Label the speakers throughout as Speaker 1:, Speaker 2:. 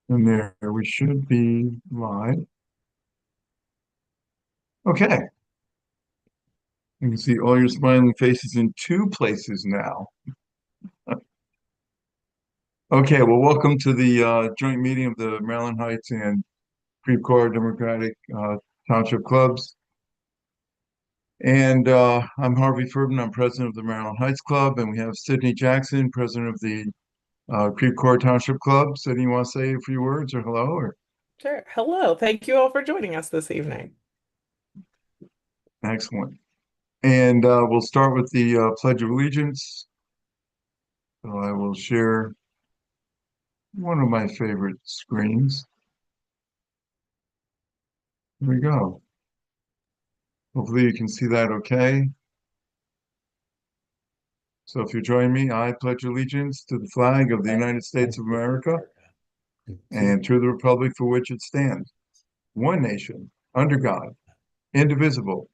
Speaker 1: And there we should be live. Okay. You can see all your smiling faces in two places now. Okay, well, welcome to the joint meeting of the Maryland Heights and Creve Coeur Democratic Township Clubs. And I'm Harvey Furban. I'm president of the Maryland Heights Club, and we have Sydney Jackson, president of the Creve Coeur Township Club. Sydney, you want to say a few words or hello? Or
Speaker 2: Sure. Hello. Thank you all for joining us this evening.
Speaker 1: excellent. And we'll start with the Pledge of Allegiance. So I will share one of my favorite screens. Here we go. Hopefully you can see that okay. So if you join me, I pledge allegiance to the flag of the United States of America and to the republic for which it stands, one nation, under God, indivisible,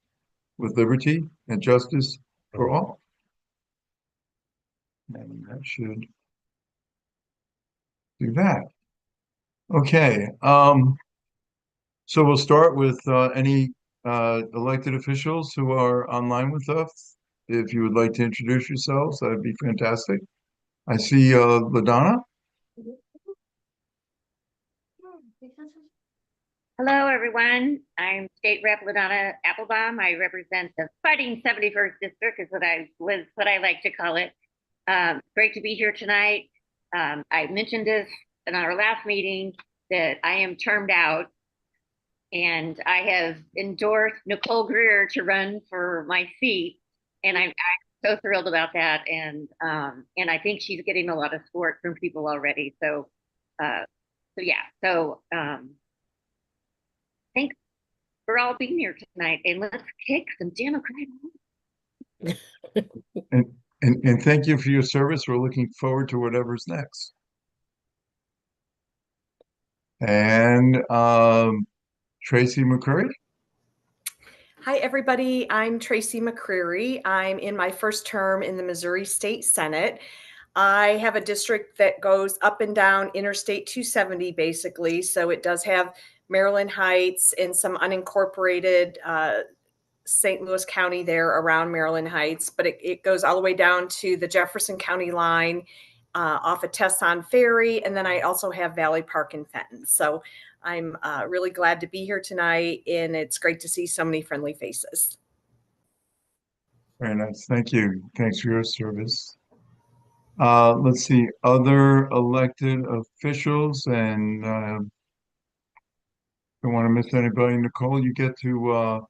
Speaker 1: with liberty and justice for all. And that should do that. Okay. So we'll start with any elected officials who are online with us. If you would like to introduce yourselves, that would be fantastic. I see LaDonna.
Speaker 3: Hello, everyone. I'm State Rep. LaDonna Applebaum. I represent the Fighting 71st District, is what I like to call it. Great to be here tonight. I mentioned this in our last meeting that I am termed out, and I have endorsed Nicole Greer to run for my seat, and I'm so thrilled about that. And I think she's getting a lot of support from people already. So yeah. Thanks for all being here tonight, and let's kick some Democrat.
Speaker 1: And, and thank you for your service. We're looking forward to whatever's next. And Tracy McCurry.
Speaker 4: Hi, everybody. I'm Tracy McCreary. I'm in my first term in the Missouri State Senate. I have a district that goes up and down Interstate 270, basically. So it does have Maryland Heights and some unincorporated St. Louis County there around Maryland Heights, but it goes all the way down to the Jefferson County line off of Tesson Ferry. And then I also have Valley Park and Fenton. So I'm really glad to be here tonight, and it's great to see so many friendly faces.
Speaker 1: Very nice. Thank you. Thanks for your service. Let's see, other elected officials, and don't want to miss anybody. Nicole, you get to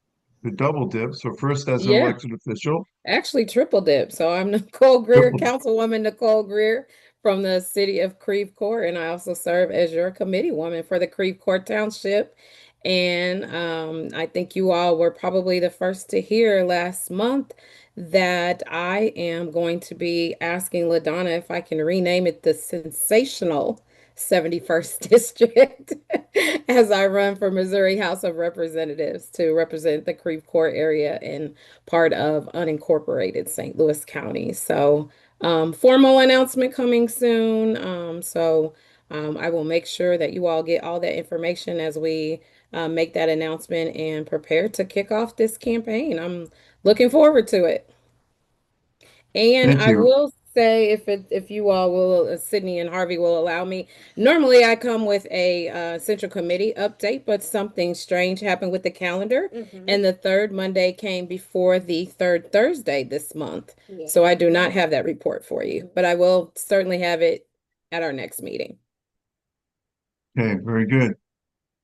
Speaker 1: the double dip. So first as an
Speaker 5: Yeah,
Speaker 1: elected official,
Speaker 5: actually triple dip. So I'm Nicole Greer,
Speaker 1: triple.
Speaker 5: Councilwoman Nicole Greer from the city of Creve Coeur, and I also serve as your committee woman for the Creve Coeur Township. And I think you all were probably the first to hear last month that I am going to be asking LaDonna if I can rename it the Sensational 71st District as I run for Missouri House of Representatives to represent the Creve Coeur area and part of unincorporated St. Louis County. So, formal announcement coming soon. I will make sure that you all get all that information as we make that announcement and prepare to kick off this campaign. I'm looking forward to it. And
Speaker 1: Thank
Speaker 5: I
Speaker 1: you.
Speaker 5: will say, if you all will, Sydney and Harvey will allow me. Normally, I come with a Central Committee update, but something strange happened with the calendar, and the third Monday came before the third Thursday this month.
Speaker 4: Yeah.
Speaker 5: So I do not have that report for you, but I will certainly have it at our next meeting.
Speaker 1: Okay, very good.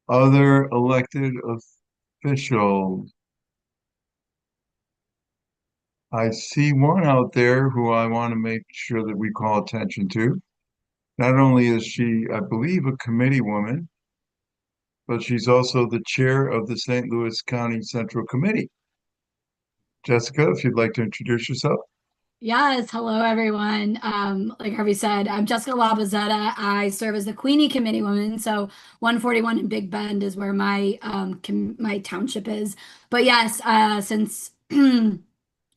Speaker 1: Other elected officials. I see one out there who I want to make sure that we call attention to. Not only is she, I believe, a committee woman, but she's also the chair of the St. Louis County Central Committee. Jessica, if you'd like to introduce yourself.
Speaker 6: Yes, hello everyone. Like Harvey said, I'm Jessica Labazetta. I serve as the Queenie Committee woman. So 141 in Big Bend is where my township is. But yes, since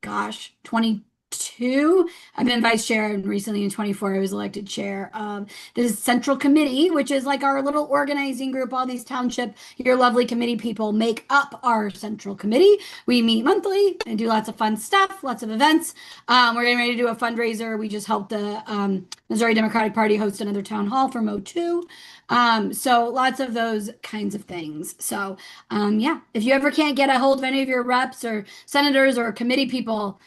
Speaker 6: gosh, 22 2. I've been vice chair, and recently in 24, I was elected chair of the Central Committee, which is like our little organizing group. All these township, your lovely committee people make up our Central Committee. We meet monthly and do lots of fun stuff, lots of events. We're getting ready to do a fundraiser. We just helped the Missouri Democratic Party host another town hall for Mo2. So lots of those kinds of things. So yeah, if you ever can't get a hold of any of your reps or senators or committee people,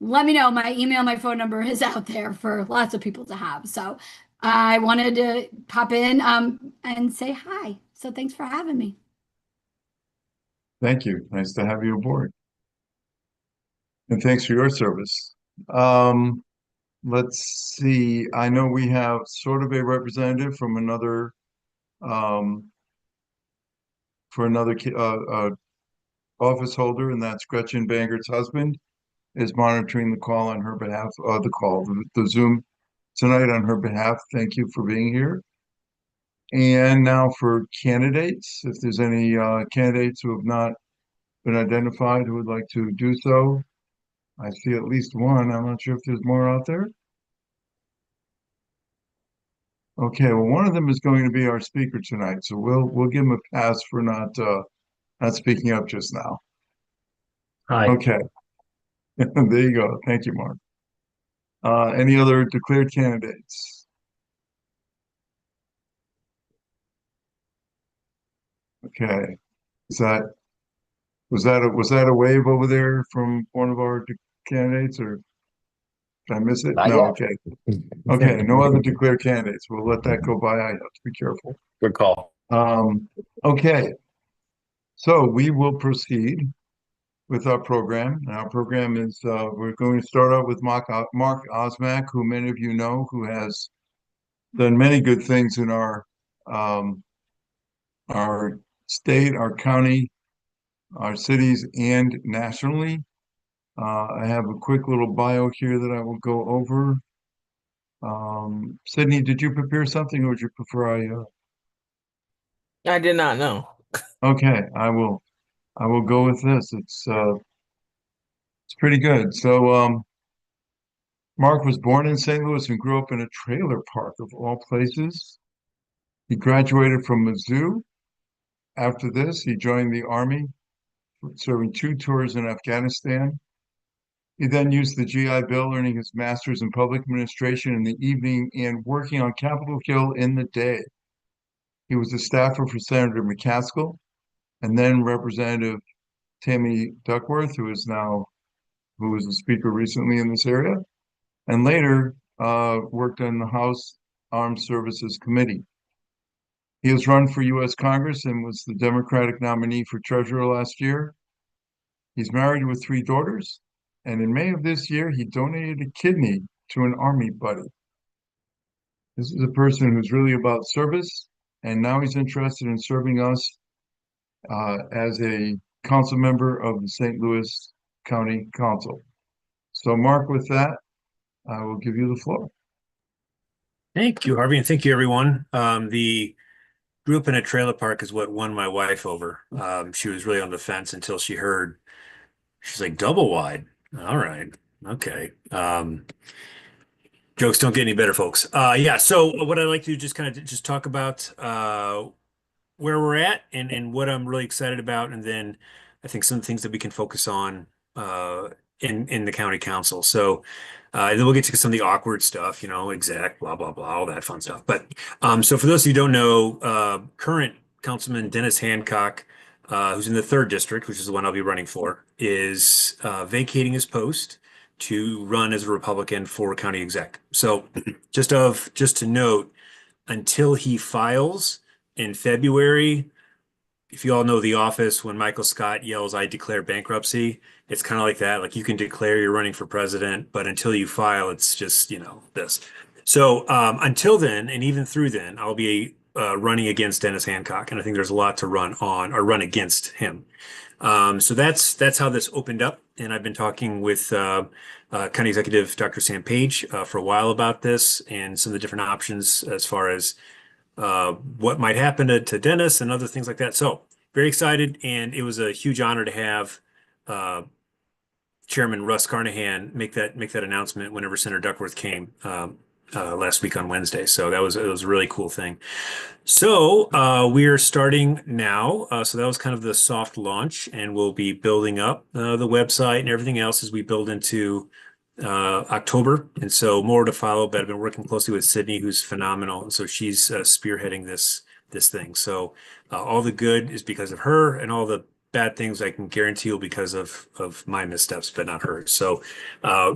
Speaker 6: let me know. My email, my phone number is out there for lots of people to have. So I wanted to pop in and say hi. So thanks for having me.
Speaker 1: Thank you. Nice to have you aboard. And thanks for your service. Let's see. I know we have sort of a representative from another for another office holder, and that's Gretchen Bangert's husband is monitoring the call on her behalf, the Zoom tonight on her behalf. Thank you for being here. And now for candidates, if there's any candidates who have not been identified who would like to do so, I see at least one. I'm not sure if there's more out there. Okay, well, one of them is going to be our speaker tonight, so we'll give him a pass for not speaking up just now.
Speaker 7: Hi.
Speaker 1: Okay, there you go. Thank you, Mark. Any other declared candidates? Okay, was that a wave over there from one of our candidates, or did I miss it?
Speaker 7: Not
Speaker 1: No.
Speaker 7: yet.
Speaker 1: Okay. Okay. No other declared candidates. We'll let that go by. I have to be careful.
Speaker 7: Good call.
Speaker 1: Okay. So we will proceed with our program. And our program is we're going to start out with Mark Osmack, who many of you know, who has done many good things in our state, our county, our cities, and nationally. I have a quick little bio here that I will go over. Sydney, did you prepare something, or would you prefer
Speaker 2: I did not know.
Speaker 1: Okay, I will go with this. It's pretty good. So Mark was born in St. Louis and grew up in a trailer park of all places. He graduated from Mizzou. After this, he joined the Army, serving 2 tours in Afghanistan. He then used the GI Bill, earning his master's in public administration in the evening and working on Capitol Hill in the day. He was a staffer for Senator McCaskill and then Representative Tammy Duckworth, who was a speaker recently in this area, and later worked on the House Armed Services Committee. He has run for U.S. Congress and was the Democratic nominee for treasurer last year. He's married with 3 daughters, and in May of this year, he donated a kidney to an Army buddy. This is a person who's really about service, and now he's interested in serving us as a council member of the St. Louis County Council. So, Mark, with that, I will give you the floor.
Speaker 7: Thank you, Harvey, and thank you, everyone. The grew up in a trailer park is what won my wife over. She was really on the fence until she heard. She's like, double wide. All right. Okay. Jokes don't get any better, folks. Yeah. So what I'd like to do just kind of just talk about where we're at and what I'm really excited about, and then I think some things that we can focus on in the county council. So then we'll get to some of the awkward stuff, exec, blah, blah, blah, all that fun stuff. But so for those of you who don't know, current Councilman Dennis Hancock, who's in the 3rd district, which is the one I'll be running for, is vacating his post to run as a Republican for county exec. So just to note, until he files in February, if you all know The Office, when Michael Scott yells, "I declare bankruptcy," it's kind of like that. Like, you can declare you're running for president, but until you file, it's just, this. So until then, and even through then, I'll be running against Dennis Hancock. And I think there's a lot to run on or run against him. So that's how this opened up. And I've been talking with County Executive Dr. Sam Page for a while about this and some of the different options as far as what might happen to Dennis and other things like that. So very excited. And it was a huge honor to have Chairman Russ Carnahan make that announcement whenever Senator Duckworth came last week on Wednesday. So it was a really cool thing. So we are starting now. So that was kind of the soft launch, and we'll be building up the website and everything else as we build into October. And so more to follow. But I've been working closely with Sydney, who's phenomenal, and so she's spearheading this thing. So all the good is because of her, and all the bad things I can guarantee will because of my missteps, but not hers. So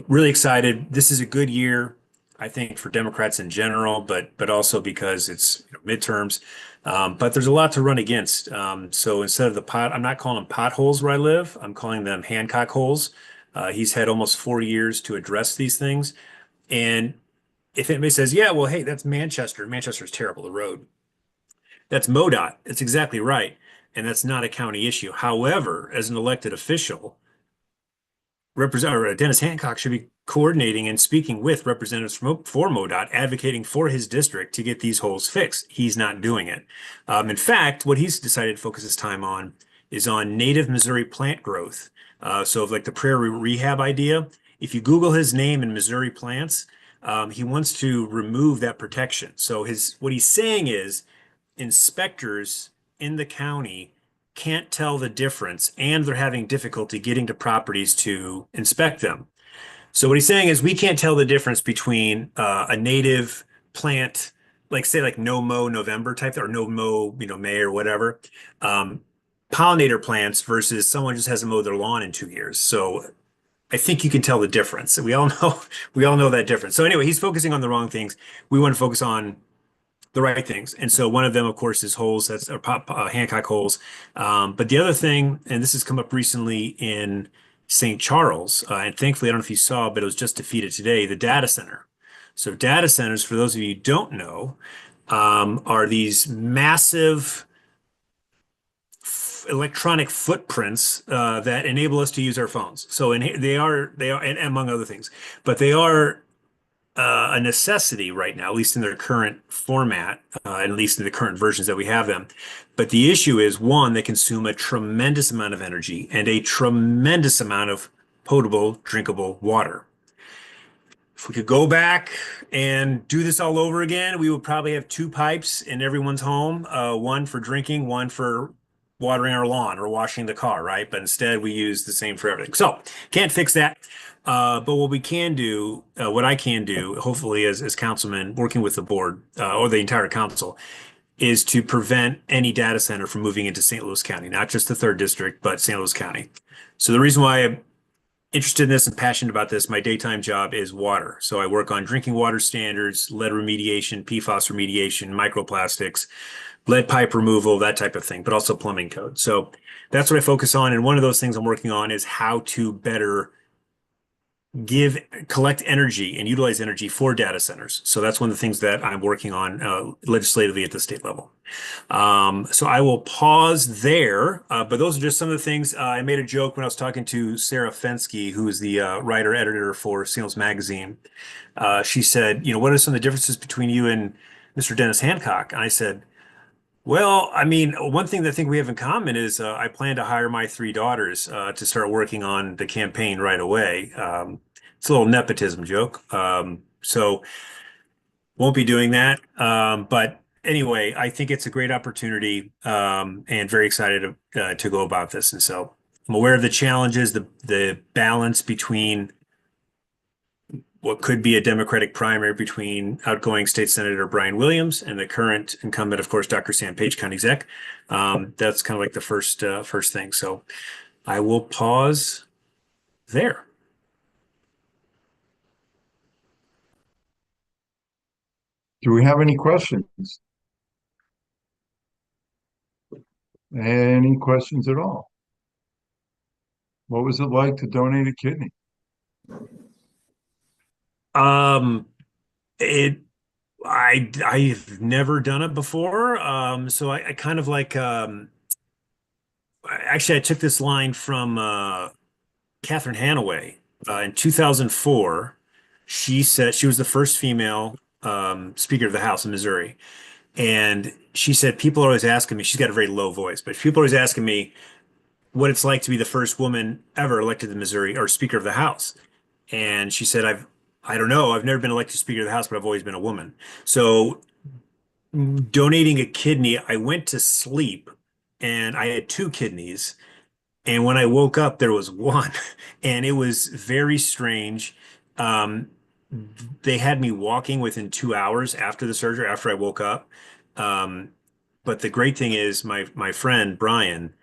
Speaker 7: really excited. This is a good year, I think, for Democrats in general, but also because it's midterms. But there's a lot to run against. So instead of I'm not calling them potholes where I live. I'm calling them Hancock holes. He's had almost 4 years to address these things. And if anybody says, yeah, well, hey, that's Manchester. Manchester's terrible, the road. That's MoDOT. It's exactly right. And that's not a county issue. However, as an elected official, Dennis Hancock should be coordinating and speaking with representatives for MoDOT, advocating for his district to get these holes fixed. He's not doing it. In fact, what he's decided to focus his time on is on native Missouri plant growth. So like the prairie rehab idea, if you Google his name in Missouri plants, he wants to remove that protection. So what he's saying is inspectors in the county can't tell the difference, and they're having difficulty getting to properties to inspect them. So what he's saying is we can't tell the difference between a native plant, like say like no mow November type, or no mow, May or whatever, pollinator plants versus someone just hasn't mowed their lawn in 2 years. So I think you can tell the difference. We all know that difference. So anyway, he's focusing on the wrong things. We want to focus on the right things. And so one of them, of course, is holes. That's Hancock holes. But the other thing, and this has come up recently in St. Charles, and thankfully, I don't know if you saw, but it was just defeated today, the data center. So data centers, for those of you who don't know, are these massive electronic footprints that enable us to use our phones. So they are, and among other things, but they are a necessity right now, at least in their current format, and at least in the current versions that we have them. But the issue is, one, they consume a tremendous amount of energy and a tremendous amount of potable, drinkable water. If we could go back and do this all over again, we would probably have two pipes in everyone's home, one for drinking, one for watering our lawn or washing the car, right? But instead, we use the same for everything. So can't fix that. But what we can do, what I can do, hopefully as councilman working with the board or the entire council, is to prevent any data center from moving into St. Louis County, not just the third district, but St. Louis County. So the reason why I'm interested in this and passionate about this, my daytime job is water. So I work on drinking water standards, lead remediation, PFAS remediation, microplastics, lead pipe removal, that type of thing, but also plumbing code. So that's what I focus on. And one of those things I'm working on is how to better collect energy and utilize energy for data centers. So that's one of the things that I'm working on legislatively at the state level. So I will pause there, but those are just some of the things. I made a joke when I was talking to Sarah Fensky, who is the writer editor for Sales Magazine. She said, what are some of the differences between you and Mr. Dennis Hancock? And I said, well, I mean, one thing that I think we have in common is I plan to hire my three daughters to start working on the campaign right away. It's a little nepotism joke. So won't be doing that. But anyway, I think it's a great opportunity and very excited to go about this. And so I'm aware of the challenges, the balance between what could be a Democratic primary between outgoing State Senator Brian Williams and the current incumbent, of course, Dr. Sam Page, county exec. That's kind of like the first thing. So I will pause there.
Speaker 1: Do we have any questions? Any questions at all? What was it like to donate a kidney?
Speaker 7: I've never done it before. So I kind of like, actually I took this line from Catherine Hanaway in 2004. She said she was the first female Speaker of the House in Missouri. And she said, people are always asking me, she's got a very low voice, but people are always asking me, what it's like to be the first woman ever elected to Missouri or Speaker of the House. And she said, I don't know, I've never been elected Speaker of the House, but I've always been a woman. So donating a kidney, I went to sleep and I had two kidneys. And when I woke up, there was one, and it was very strange. Um, they had me walking within 2 hours after the surgery, after I woke up. Um, but the great thing is, my friend Brian,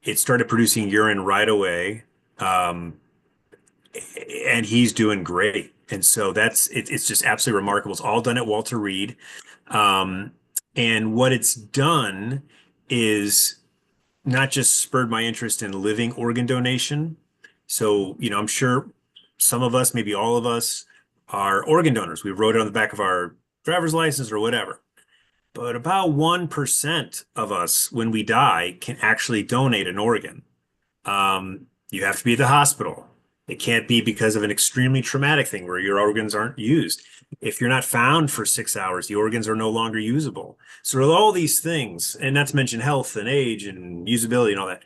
Speaker 7: it started producing urine right away, um, and he's doing great. And so it's just absolutely remarkable. It's all done at Walter Reed, um, and what it's done is not just spurred my interest in living organ donation. So, I'm sure some of us, maybe all of us, are organ donors. We wrote it on the back of our driver's license or whatever. But about 1% of us, when we die, can actually donate an organ. You have to be at the hospital. It can't be because of an extremely traumatic thing where your organs aren't used. If you're not found for 6 hours, the organs are no longer usable. So all these things, and not to mention health and age and usability and all that.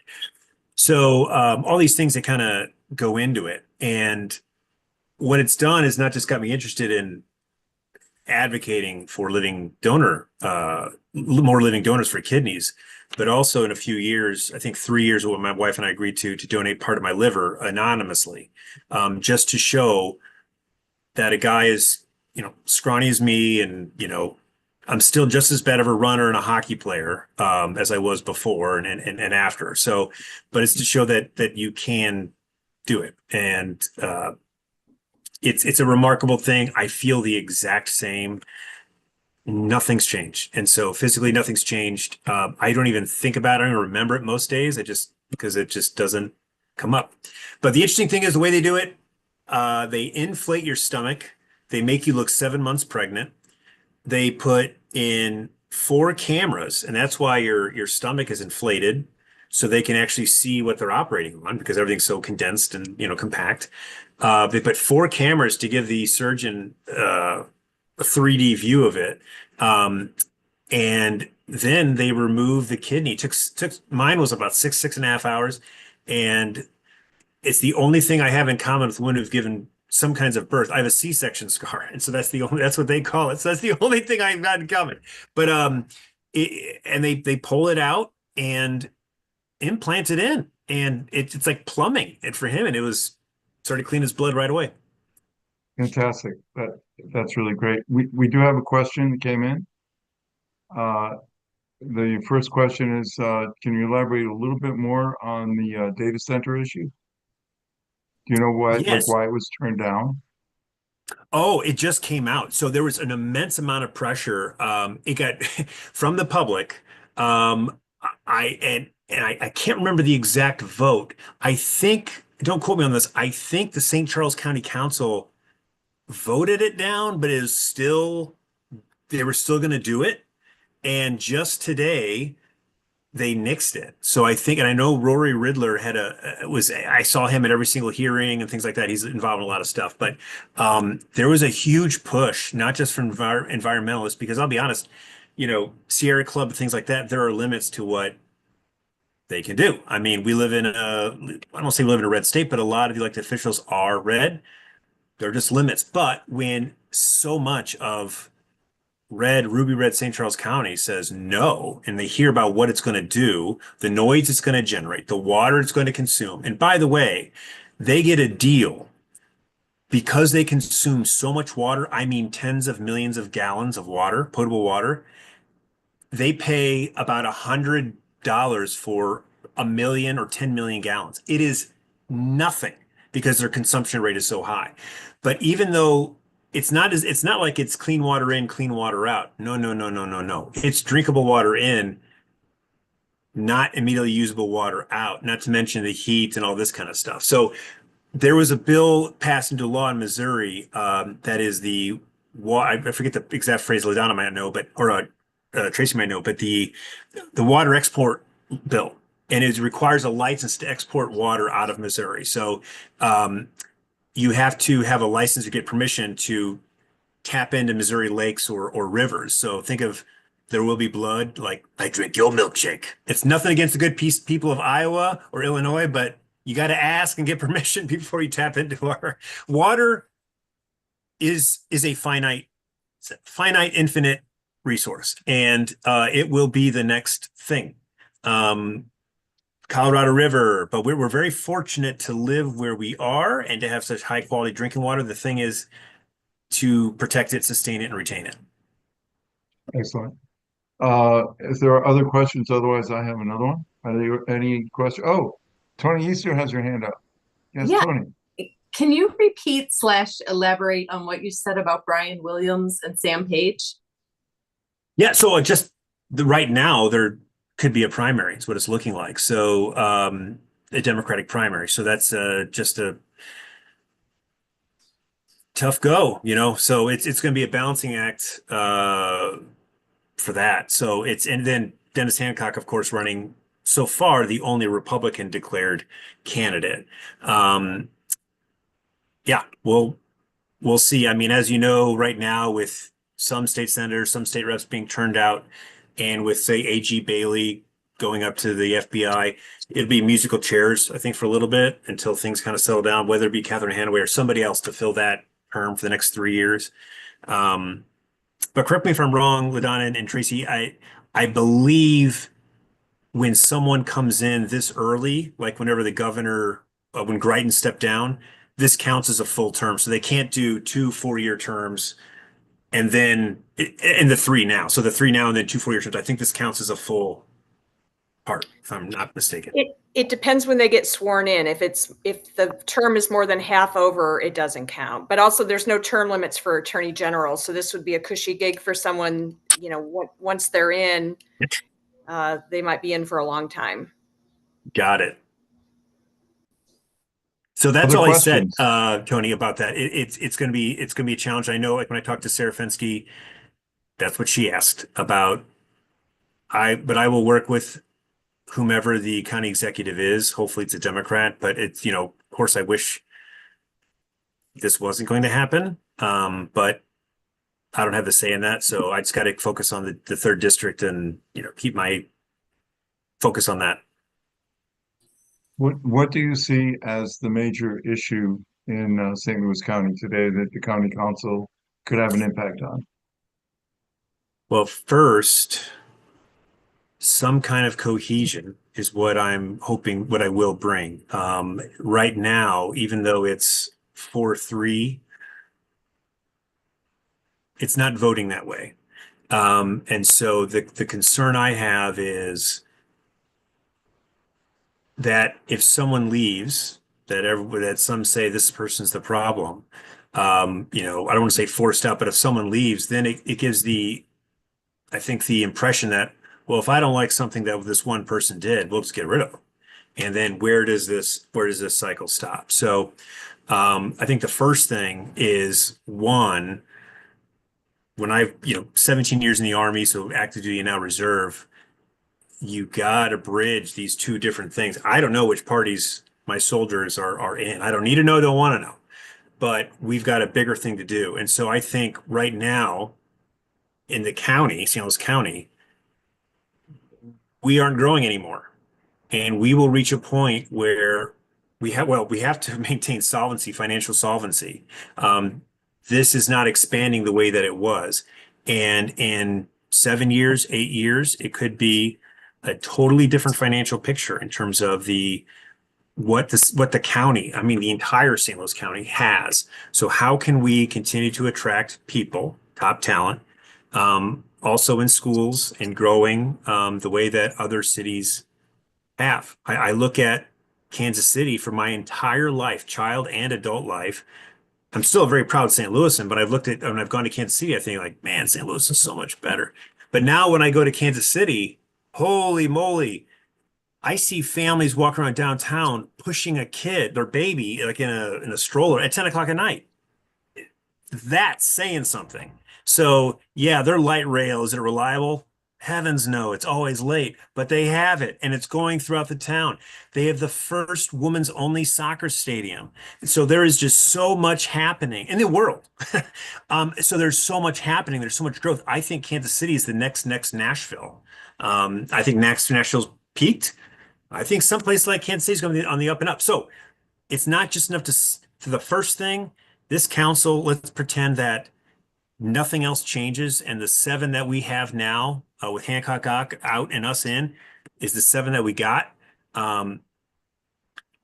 Speaker 7: So all these things that kind of go into it. And what it's done is not just got me interested in advocating for more living donors for kidneys, but also in a few years, I think 3 years, what my wife and I agreed to donate part of my liver anonymously, just to show that a guy is, scrawny as me, and I'm still just as bad of a runner and a hockey player as I was before and after. So, but it's to show that you can do it, and it's a remarkable thing. I feel the exact same. Nothing's changed, and so physically, nothing's changed. I don't even think about it. I don't remember it most days. Because it just doesn't come up. But the interesting thing is the way they do it. They inflate your stomach. They make you look 7 months pregnant. They put in 4 cameras, and that's why your stomach is inflated, so they can actually see what they're operating on because everything's so condensed and compact. They put 4 cameras to give the surgeon a 3D view of it, and then they remove the kidney. Took mine was about 6.5 hours, and it's the only thing I have in common with women who've given some kinds of birth. I have a C-section scar, and so that's what they call it. So that's the only thing I've got in common. But and they pull it out and implant it in, and it's like plumbing it for him, and it was started clean his blood right away.
Speaker 1: Fantastic. That's really great. We do have a question that came in. Uh, the first question is, can you elaborate a little bit more on the data center issue? Do you know
Speaker 7: Yes.
Speaker 1: why it was turned down?
Speaker 7: Oh, it just came out. So there was an immense amount of pressure. It got from the public. I can't remember the exact vote. I think, don't quote me on this. I think the St. Charles County Council voted it down, but they were still going to do it. And just today, they nixed it. So I think, and I know Rory Riddler I saw him at every single hearing and things like that. He's involved in a lot of stuff, but there was a huge push, not just from environmentalists, because I'll be honest, Sierra Club, things like that, there are limits to what they can do. I mean, I don't say we live in a red state, but a lot of the elected officials are red. There are just limits. But when so much of Ruby Red St. Charles County says no, and they hear about what it's going to do, the noise it's going to generate, the water it's going to consume. And by the way, they get a deal because they consume so much water. I mean, tens of millions of gallons of water, potable water. They pay about $100 for 1 million or 10 million gallons. It is nothing because their consumption rate is so high. But even though it's not like it's clean water in, clean water out. No, no, no, no, no, no. It's drinkable water in, not immediately usable water out, not to mention the heat and all this kind of stuff. So there was a bill passed into law in Missouri that is I forget the exact phrase LaDonna might know, Tracy might know, but the water export bill, and it requires a license to export water out of Missouri. So you have to have a license to get permission to tap into Missouri lakes or rivers. So think of there will be blood. Like, I drink your milkshake. It's nothing against the good people of Iowa or Illinois, but you got to ask and get permission before you tap into our water. Is a finite, infinite resource, and it will be the next thing. Colorado River, but we're very fortunate to live where we are and to have such high quality drinking water. The thing is to protect it, sustain it, and retain it.
Speaker 1: Excellent. If there are other questions, otherwise I have another one. Are there any questions? Oh, Tony Easter has your hand up. Yes,
Speaker 8: Yeah.
Speaker 1: Tony.
Speaker 8: Can you repeat / elaborate on what you said about Brian Williams and Sam Page?
Speaker 7: Yeah, so right now there could be a primary. Is what it's looking like. So a Democratic primary. So that's just a tough go, So it's going to be a balancing act for that. So and then Dennis Hancock, of course, running so far the only Republican declared candidate. Yeah, we'll see. I mean, as you know, right now with some state senators, some state reps being turned out, and with, say, A.G. Bailey going up to the FBI, it'd be musical chairs, I think, for a little bit until things kind of settle down, whether it be Catherine Hanaway or somebody else to fill that term for the next 3 years. But correct me if I'm wrong, LaDonna and Tracy, I believe when someone comes in this early, like whenever the governor, when Greitens stepped down, this counts as a full term. So they can't do 2 4-year terms and then in the 3 now. So the 3 now and then 2 4-year terms. I think this counts as a full part, if I'm not mistaken.
Speaker 4: It depends when they get sworn in. If the term is more than half over, it doesn't count. But also there's no term limits for attorney general. So this would be a cushy gig for someone, once they're in, they might be in for a long time.
Speaker 7: Got it. So that's
Speaker 1: Other
Speaker 7: all
Speaker 1: questions?
Speaker 7: I said, Tony, about that. It's gonna be a challenge. I know, like when I talked to Sarah Fenske, that's what she asked about. But I will work with whomever the county executive is. Hopefully it's a Democrat, but it's, of course I wish this wasn't going to happen. But I don't have the say in that. So I just got to focus on the 3rd district and, keep my focus on that.
Speaker 1: What do you see as the major issue in St. Louis County today that the county council could have an impact on?
Speaker 7: Well, first, some kind of cohesion is what I'm hoping, what I will bring. Right now, even though it's 4-3, it's not voting that way. And so the concern I have is that if someone leaves, that some say this person's the problem. I don't want to say forced out, but if someone leaves, then it gives I think the impression that, well, if I don't like something that this one person did, we'll just get rid of them. And then where does this cycle stop? So I think the first thing is, one, when I've 17 years in the Army, so active duty and now reserve, you got to bridge these 2 different things. I don't know which parties my soldiers are in. I don't need to know, don't want to know, but we've got a bigger thing to do. And so I think right now in the county, St. Louis County, we aren't growing anymore. And we will reach a point where we have to maintain solvency, financial solvency. This is not expanding the way that it was. And in 7 years, 8 years, it could be a totally different financial picture in terms of what the county, I mean, the entire St. Louis County has. So how can we continue to attract people, top talent, also in schools and growing the way that other cities have? I look at Kansas City for my entire life, child and adult life. I'm still a very proud St. Louisan, but when I've gone to Kansas City, I think like, man, St. Louis is so much better. But now when I go to Kansas City, holy moly, I see families walking around downtown pushing a kid, their baby, like in a stroller at 10 o'clock at night. That's saying something. So yeah, their light rail, is it reliable? Heavens no, it's always late, but they have it and it's going throughout the town. They have the first women's only soccer stadium. So there is just so much happening in the world. So there's so much happening. There's so much growth. I think Kansas City is the next Nashville. I think next Nashville's peaked. I think someplace like Kansas City is going to be on the up and up. So it's not just enough to the first thing. This council, let's pretend that nothing else changes, and the seven that we have now, with Hancock out and us in, is the seven that we got.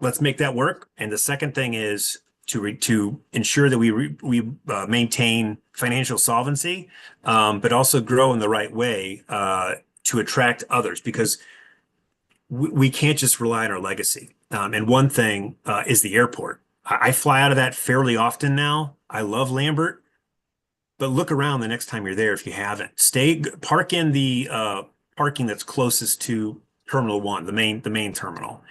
Speaker 7: Let's make that work. And the second thing is to ensure that we maintain financial solvency, but also grow in the right way to attract others, because we can't just rely on our legacy. And one thing is the airport. I fly out of that fairly often now. I love Lambert. But look around the next time you're there if you haven't. Park in the parking that's closest to Terminal 1, the main terminal.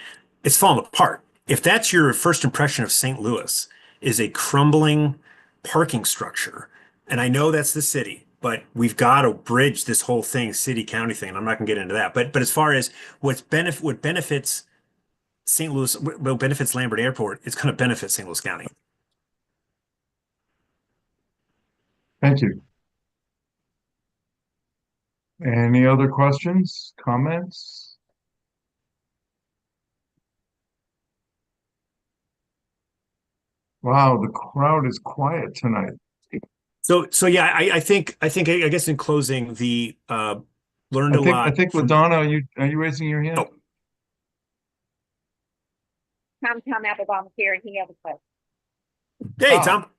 Speaker 7: It's falling apart. If that's your first impression of St. Louis, is a crumbling parking structure, and I know that's the city, but we've got to bridge this whole thing, city county thing, and I'm not gonna get into that. But as far as what benefits St. Louis, what benefits Lambert Airport, it's going to benefit St. Louis County.
Speaker 1: Thank you. Any other questions, comments? Wow, the crowd is quiet tonight.
Speaker 7: So yeah, I guess in closing, the learned a lot.
Speaker 1: I think LaDonna, are you raising your hand?
Speaker 7: Oh.
Speaker 3: Tom Applebaum here, and he has a question.
Speaker 7: Hey,
Speaker 1: Oh.
Speaker 7: Tom.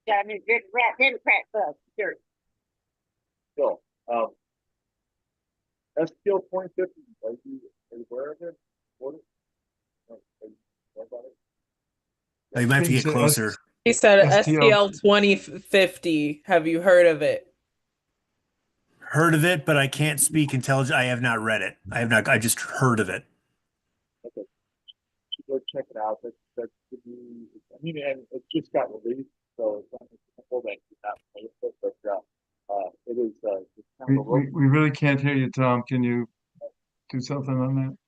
Speaker 3: Yeah, I mean, Democrat bug, sure.
Speaker 9: So, STL 2050, are you aware of it? What? Are you aware about it?
Speaker 7: Oh, you might have to get closer.
Speaker 2: He said
Speaker 1: STL.
Speaker 2: STL 2050. Have you heard of it?
Speaker 7: Heard of it, but I can't speak intelligent. I have not read it. I just heard of it.
Speaker 9: Okay. Should go check it out. That's the new, I mean, and it just got released, so it's not simple that you have to pay for it, but it is it's kind of a
Speaker 1: We really can't hear you, Tom. Can you do something on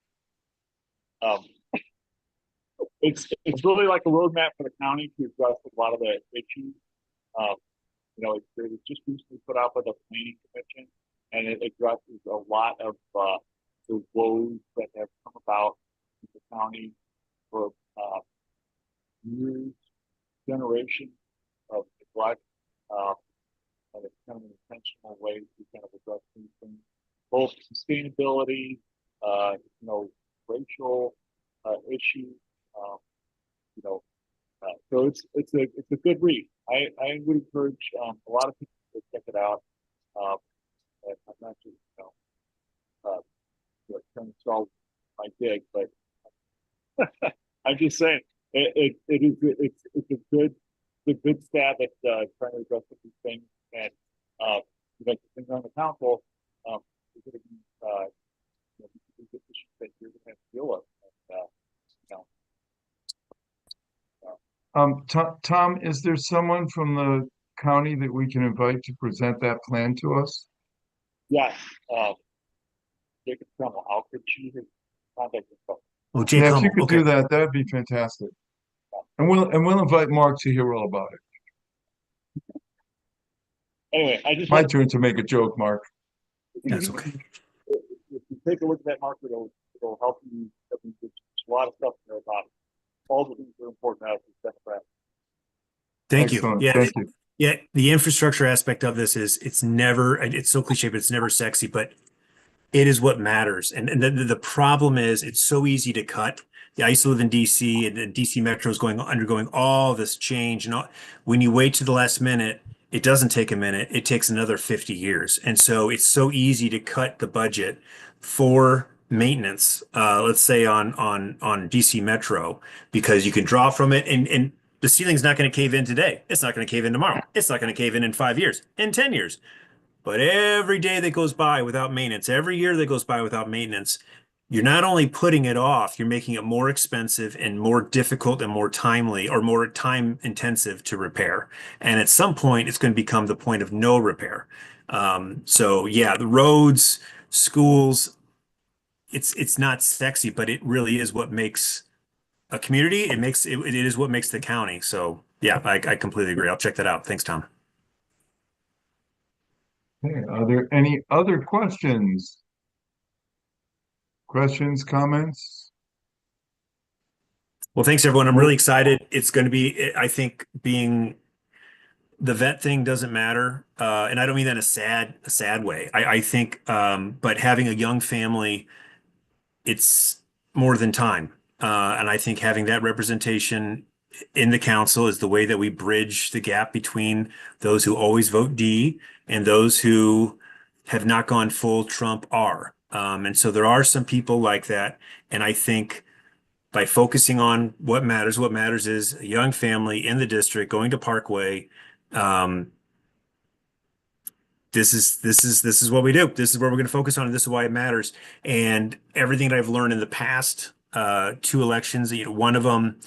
Speaker 1: that?
Speaker 9: It's really like a roadmap for the county to address a lot of the issues. You know, it was just recently put out by the planning commission, and it addresses a lot of the woes that have come about in the county for years, generations of neglect, and it's kind of an intentional way to kind of address these things, both sustainability, you know, racial issues, you know. So it's a good read. I would encourage a lot of people to check it out. And I'm not just trying to solve my dig, but I'm just saying it's a good stab at trying to address these things. And you know, the things on the council, is going to be you know, these issues that you're going to have to deal with. And, you know.
Speaker 1: Tom, is there someone from the county that we can invite to present that plan to us?
Speaker 9: Yes, Jacob Trumbull, I'll put you his contact info.
Speaker 7: Oh, Jay
Speaker 1: Yeah, if you
Speaker 7: Crummell.
Speaker 1: could
Speaker 7: Okay.
Speaker 1: do that, that'd be fantastic. And we'll invite Mark to hear all about it.
Speaker 9: Anyway, I just
Speaker 1: My
Speaker 9: like
Speaker 1: turn to make a joke, Mark.
Speaker 7: That's okay.
Speaker 9: if you take a look at that market, it'll help you. I mean, there's a lot of stuff there about all the things that are important out of Democrat.
Speaker 7: Thank you.
Speaker 1: Excellent.
Speaker 7: Yeah.
Speaker 1: Thank you.
Speaker 7: Yeah. The infrastructure aspect of this is it's so cliche, but it's never sexy, but it is what matters. And the problem is it's so easy to cut. Yeah, I used to live in DC, and DC Metro is undergoing all this change. And when you wait to the last minute, it doesn't take a minute. It takes another 50 years. And so it's so easy to cut the budget for maintenance, let's say on DC Metro, because you can draw from it, and the ceiling's not going to cave in today. It's not going to cave in tomorrow. It's not going to cave in 5 years, in 10 years. But every day that goes by without maintenance, every year that goes by without maintenance, you're not only putting it off, you're making it more expensive and more difficult and more timely, or more time intensive to repair. And at some point, it's going to become the point of no repair. So yeah, the roads, schools, it's not sexy, but it really is what makes a community. It is what makes the county. So yeah, I completely agree. I'll check that out. Thanks, Tom.
Speaker 1: Okay, are there any other questions? Questions, comments?
Speaker 7: Well, thanks everyone. I'm really excited. It's going to be, I think, being the vet thing doesn't matter, and I don't mean that in a sad way. I think, but having a young family, it's more than time, and I think having that representation in the council is the way that we bridge the gap between those who always vote D and those who have not gone full Trump R. And so there are some people like that, and I think by focusing on what matters is a young family in the district going to Parkway. Um, this is what we do. This is where we're going to focus on, and this is why it matters. And everything that I've learned in the past two elections, one of them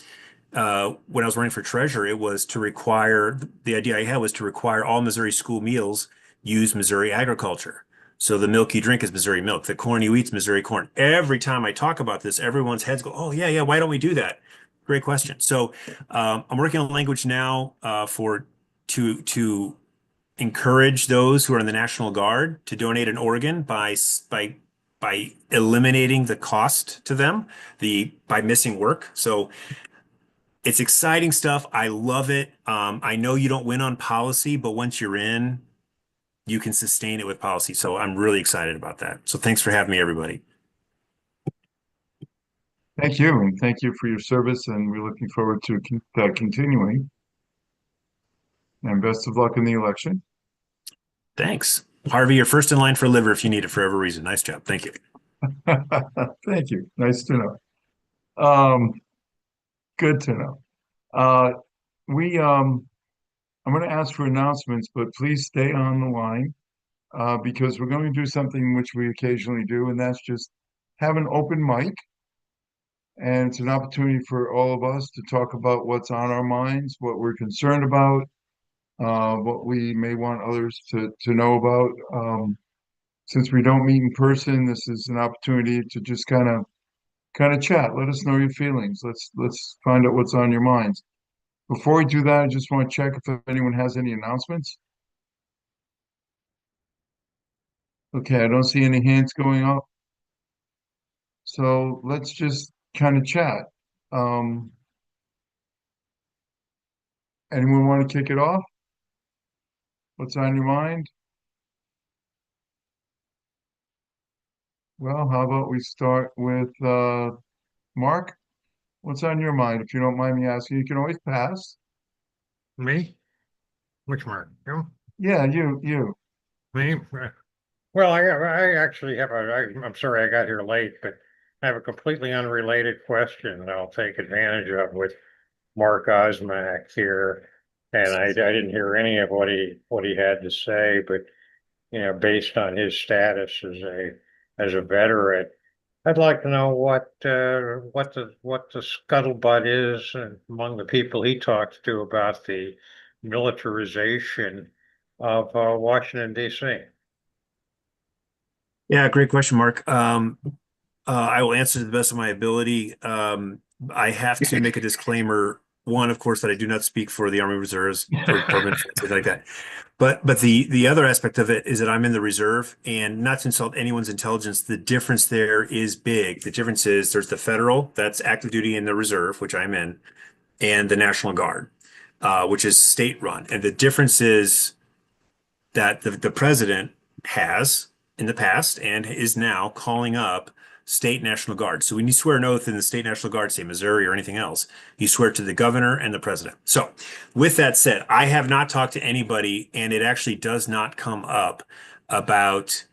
Speaker 7: when I was running for treasurer, it was to require the idea I had was to require all Missouri school meals use Missouri agriculture. So the milk you drink is Missouri milk. The corn you eat is Missouri corn. Every time I talk about this, everyone's heads go, "Oh yeah, yeah. Why don't we do that?" Great question. So I'm working on language now for to encourage those who are in the National Guard to donate an organ by eliminating the cost to them, by missing work. So it's exciting stuff. I love it. I know you don't win on policy, but once you're in, you can sustain it with policy. So I'm really excited about that. So thanks for having me, everybody.
Speaker 1: Thank you, and thank you for your service, and we're looking forward to continuing. And best of luck in the election.
Speaker 7: Thanks. Harvey, you're first in line for liver if you need it for every reason. Nice job. Thank you.
Speaker 1: Thank you. Nice to know. Good to know. Uh, I'm going to ask for announcements, but please stay on the line because we're going to do something which we occasionally do, and that's just have an open mic. And it's an opportunity for all of us to talk about what's on our minds, what we're concerned about, what we may want others to know about. Since we don't meet in person, this is an opportunity to just kind of chat. Let us know your feelings. Let's find out what's on your minds. Before we do that, I just want to check if anyone has any announcements. Okay, I don't see any hands going up. So let's just kind of chat. Um, Anyone want to kick it off? What's on your mind? Well, how about we start with Mark? What's on your mind? If you don't mind me asking, you can always pass.
Speaker 10: Me? Which Mark? You?
Speaker 1: Yeah, you.
Speaker 10: Me? Well, I actually have I'm sorry I got here late, but I have a completely unrelated question that I'll take advantage of with Mark Osmack here. And I didn't hear any of what he had to say, but based on his status as a veteran, I'd like to know what the scuttlebutt is among the people he talks to about the militarization of Washington, D.C.
Speaker 7: Yeah, great question, Mark. I will answer to the best of my ability. I have to make a disclaimer. One, of course, that I do not speak for the Army Reserves or Department of Defense, like that. But the other aspect of it is that I'm in the reserve, and not to insult anyone's intelligence, the difference there is big. The difference is there's the federal, that's active duty in the reserve, which I'm in, and the National Guard, which is state run. And the difference is that the president has in the past and is now calling up state National Guard. So when you swear an oath in the state National Guard, say Missouri or anything else, you swear to the governor and the president. So with that said, I have not talked to anybody, and it actually does not come up about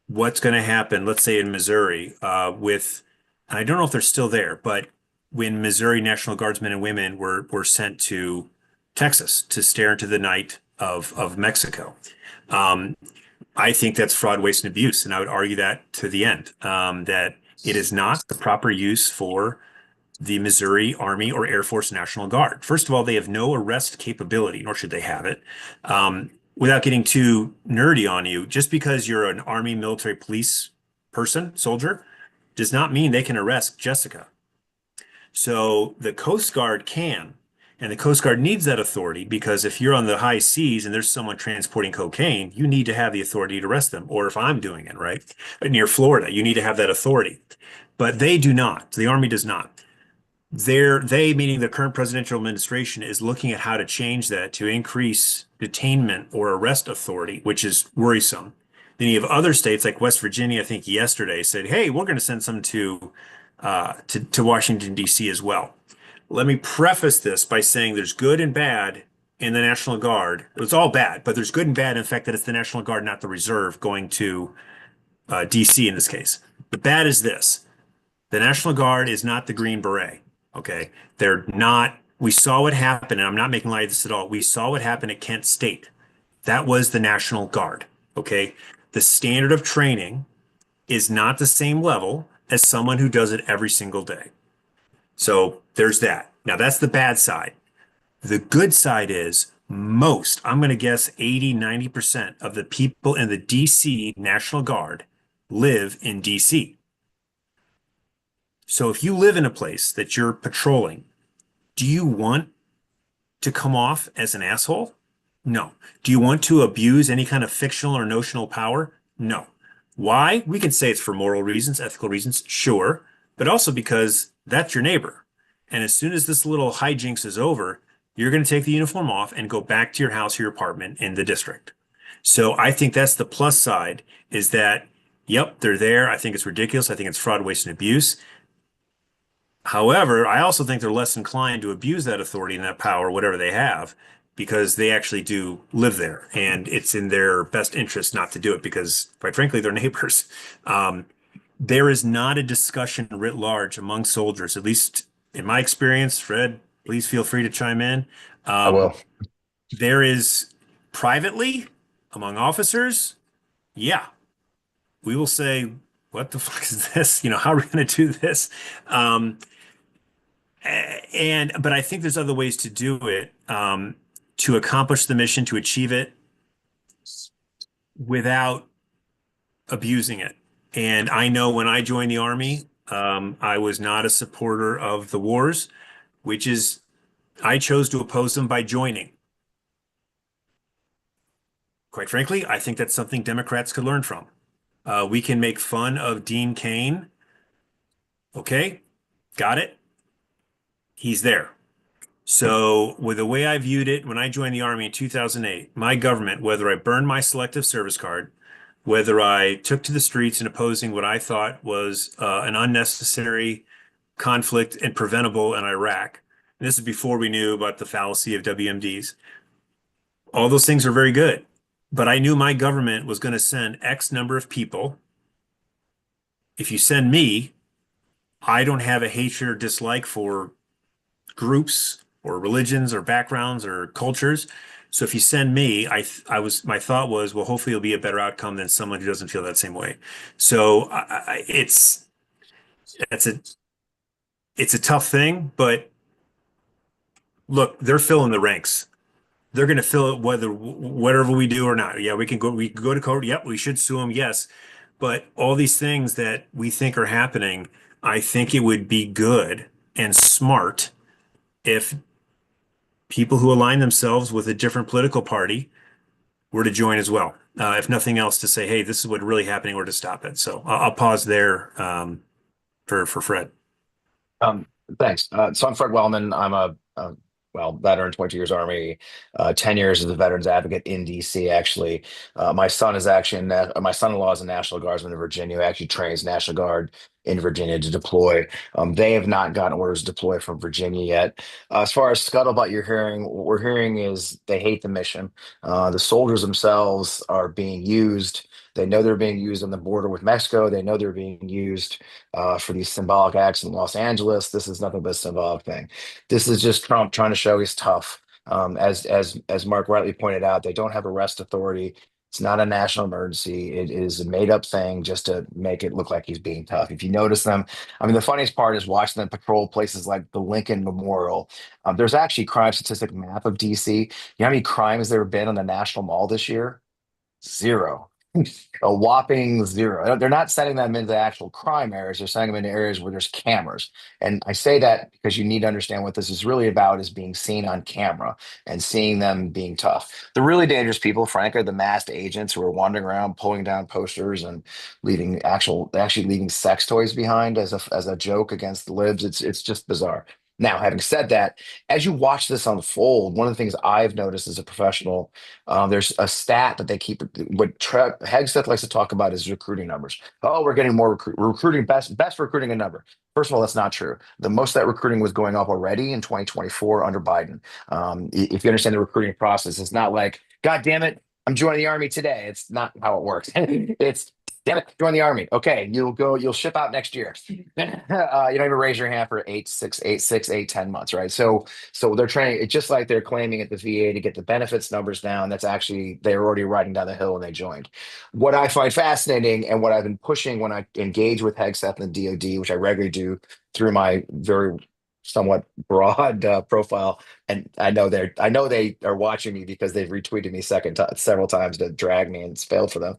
Speaker 7: what's going to happen, let's say in Missouri, and I don't know if they're still there, but when Missouri National Guardsmen and women were sent to Texas to stare into the night of Mexico. I think that's fraud, waste, and abuse. And I would argue that to the end, that it is not the proper use for the Missouri Army or Air Force National Guard. First of all, they have no arrest capability, nor should they have it. without getting too nerdy on you, just because you're an Army military police person, soldier, does not mean they can arrest Jessica. So the Coast Guard can, and the Coast Guard needs that authority because if you're on the high seas and there's someone transporting cocaine, you need to have the authority to arrest them. Or if I'm doing it, right, near Florida, you need to have that authority. But they do not. The Army does not. They, meaning the current presidential administration, is looking at how to change that to increase detainment or arrest authority, which is worrisome. Then you have other states like West Virginia, I think yesterday said, hey, we're going to send some to Washington, D.C. as well. Let me preface this by saying there's good and bad in the National Guard. It's all bad, but there's good and bad in the fact that it's the National Guard, not the Reserve, going to D.C. in this case. The bad is this. The National Guard is not the Green Beret. Okay. They're not. We saw what happened, and I'm not making light of this at all. We saw what happened at Kent State. That was the National Guard. Okay. The standard of training is not the same level as someone who does it every single day. So there's that. Now that's the bad side. The good side is most, I'm going to guess 80, 90% of the people in the DC National Guard live in DC. So if you live in a place that you're patrolling, do you want to come off as an asshole? No. Do you want to abuse any kind of fictional or notional power? No. Why? We can say it's for moral reasons, ethical reasons, sure, but also because that's your neighbor. And as soon as this little hijinks is over, you're going to take the uniform off and go back to your house or your apartment in the district. So I think that's the plus side, is that, yep, they're there. I think it's ridiculous. I think it's fraud, waste, and abuse. However, I also think they're less inclined to abuse that authority and that power, whatever they have, because they actually do live there, and it's in their best interest not to do it because, quite frankly, they're neighbors. There is not a discussion writ large among soldiers, at least in my experience. Fred, please feel free to chime in.
Speaker 11: I will.
Speaker 7: There is privately among officers, yeah, we will say, what the fuck is this? How are we going to do this? But I think there's other ways to do it, to accomplish the mission, to achieve it without abusing it. And I know when I joined the Army, I was not a supporter of the wars, which is, I chose to oppose them by joining. Quite frankly, I think that's something Democrats could learn from. We can make fun of Dean Cain. Okay, got it. He's there. So with the way I viewed it when I joined the Army in 2008, my government, whether I burned my selective service card, whether I took to the streets and opposing what I thought was an unnecessary conflict and preventable in Iraq, and this is before we knew about the fallacy of WMDs, all those things are very good. But I knew my government was going to send X number of people. If you send me, I don't have a hatred or dislike for groups or religions or backgrounds or cultures. So if you send me, my thought was, well, hopefully it'll be a better outcome than someone who doesn't feel that same way. So it's a tough thing, but look, they're filling the ranks. They're going to fill it whatever we do or not. Yeah, we can go to court. Yep, we should sue them. Yes. But all these things that we think are happening, I think it would be good and smart if people who align themselves with a different political party were to join as well. If nothing else, to say, hey, this is what's really happening, or to stop it. So I'll pause there for Fred.
Speaker 11: Thanks. So I'm Fred Wellman. I'm a veteran, 22 years Army, 10 years as a veterans advocate in DC, actually. My son is actually, my son-in-law is a National Guardsman in Virginia, who actually trains National Guard in Virginia to deploy. They have not gotten orders to deploy from Virginia yet. As far as scuttlebutt you're hearing, what we're hearing is they hate the mission. The soldiers themselves are being used. They know they're being used on the border with Mexico. They know they're being used for these symbolic acts in Los Angeles. This is nothing but a symbolic thing. This is just Trump trying to show he's tough. As Mark rightly pointed out, they don't have arrest authority. It's not a national emergency. It is a made up thing just to make it look like he's being tough. If you notice them, I mean, the funniest part is watching them patrol places like the Lincoln Memorial. There's actually crime statistic map of DC. You know how many crimes there have been on the National Mall this year? Zero. A whopping zero. They're not sending them into actual crime areas. They're sending them into areas where there's cameras. And I say that because you need to understand what this is really about is being seen on camera and seeing them being tough. The really dangerous people, frankly, are the masked agents who are wandering around pulling down posters and actually leaving sex toys behind as a joke against the libs. It's just bizarre. Now, having said that, as you watch this unfold, one of the things I've noticed as a professional, there's a stat that they keep. What Hegseth likes to talk about is recruiting numbers. Oh, we're getting more recruiting, best recruiting in number. First of all, that's not true. The most of that recruiting was going up already in 2024 under Biden. If you understand the recruiting process, it's not like, God damn it, I'm joining the army today. It's not how it works. It's damn it, join the army. Okay, you'll ship out next year. You don't even raise your hand for 10 months, right? So they're training it's just like they're claiming at the VA to get the benefits numbers down. That's actually they're already riding down the hill when they joined. What I find fascinating and what I've been pushing when I engage with Hegseth and the DoD, which I regularly do through my very somewhat broad profile, and I know they are watching me because they've retweeted me several times to drag me, and it's failed for them.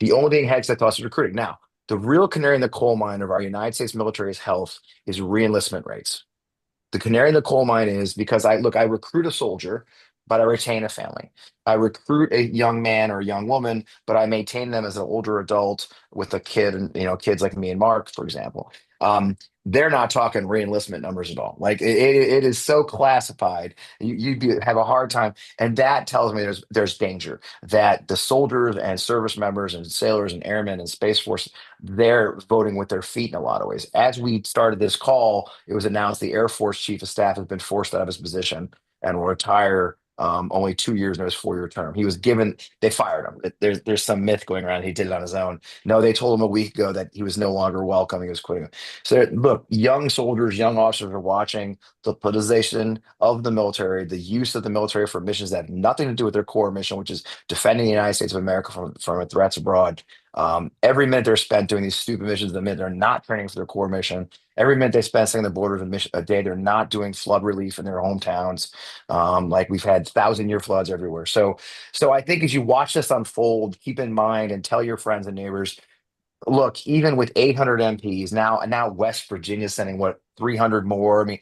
Speaker 11: The only thing Hegseth thought is recruiting. Now, the real canary in the coal mine of our United States military's health is reenlistment rates. The canary in the coal mine is because I recruit a soldier, but I retain a family. I recruit a young man or a young woman, but I maintain them as an older adult with a kid, and kids like me and Mark, for example. Um, they're not talking reenlistment numbers at all. Like it is so classified. Have a hard time, and that tells me there's danger that the soldiers and service members and sailors and airmen and Space Force they're voting with their feet in a lot of ways. As we started this call, it was announced the Air Force Chief of Staff has been forced out of his position and will retire only 2 years into his 4-year term. They fired him. There's some myth going around he did it on his own. No, they told him a week ago that he was no longer welcome. He was quitting. So look, young soldiers, young officers are watching the politicization of the military, the use of the military for missions that have nothing to do with their core mission, which is defending the United States of America from threats abroad. Every minute they're spent doing these stupid missions, the minute they're not training for their core mission, every minute they spend staying on the borders a day, they're not doing flood relief in their hometowns. Like we've had 1,000-year floods everywhere. So I think as you watch this unfold, keep in mind and tell your friends and neighbors, look, even with 800 MPs now West Virginia sending what 300 more. I mean,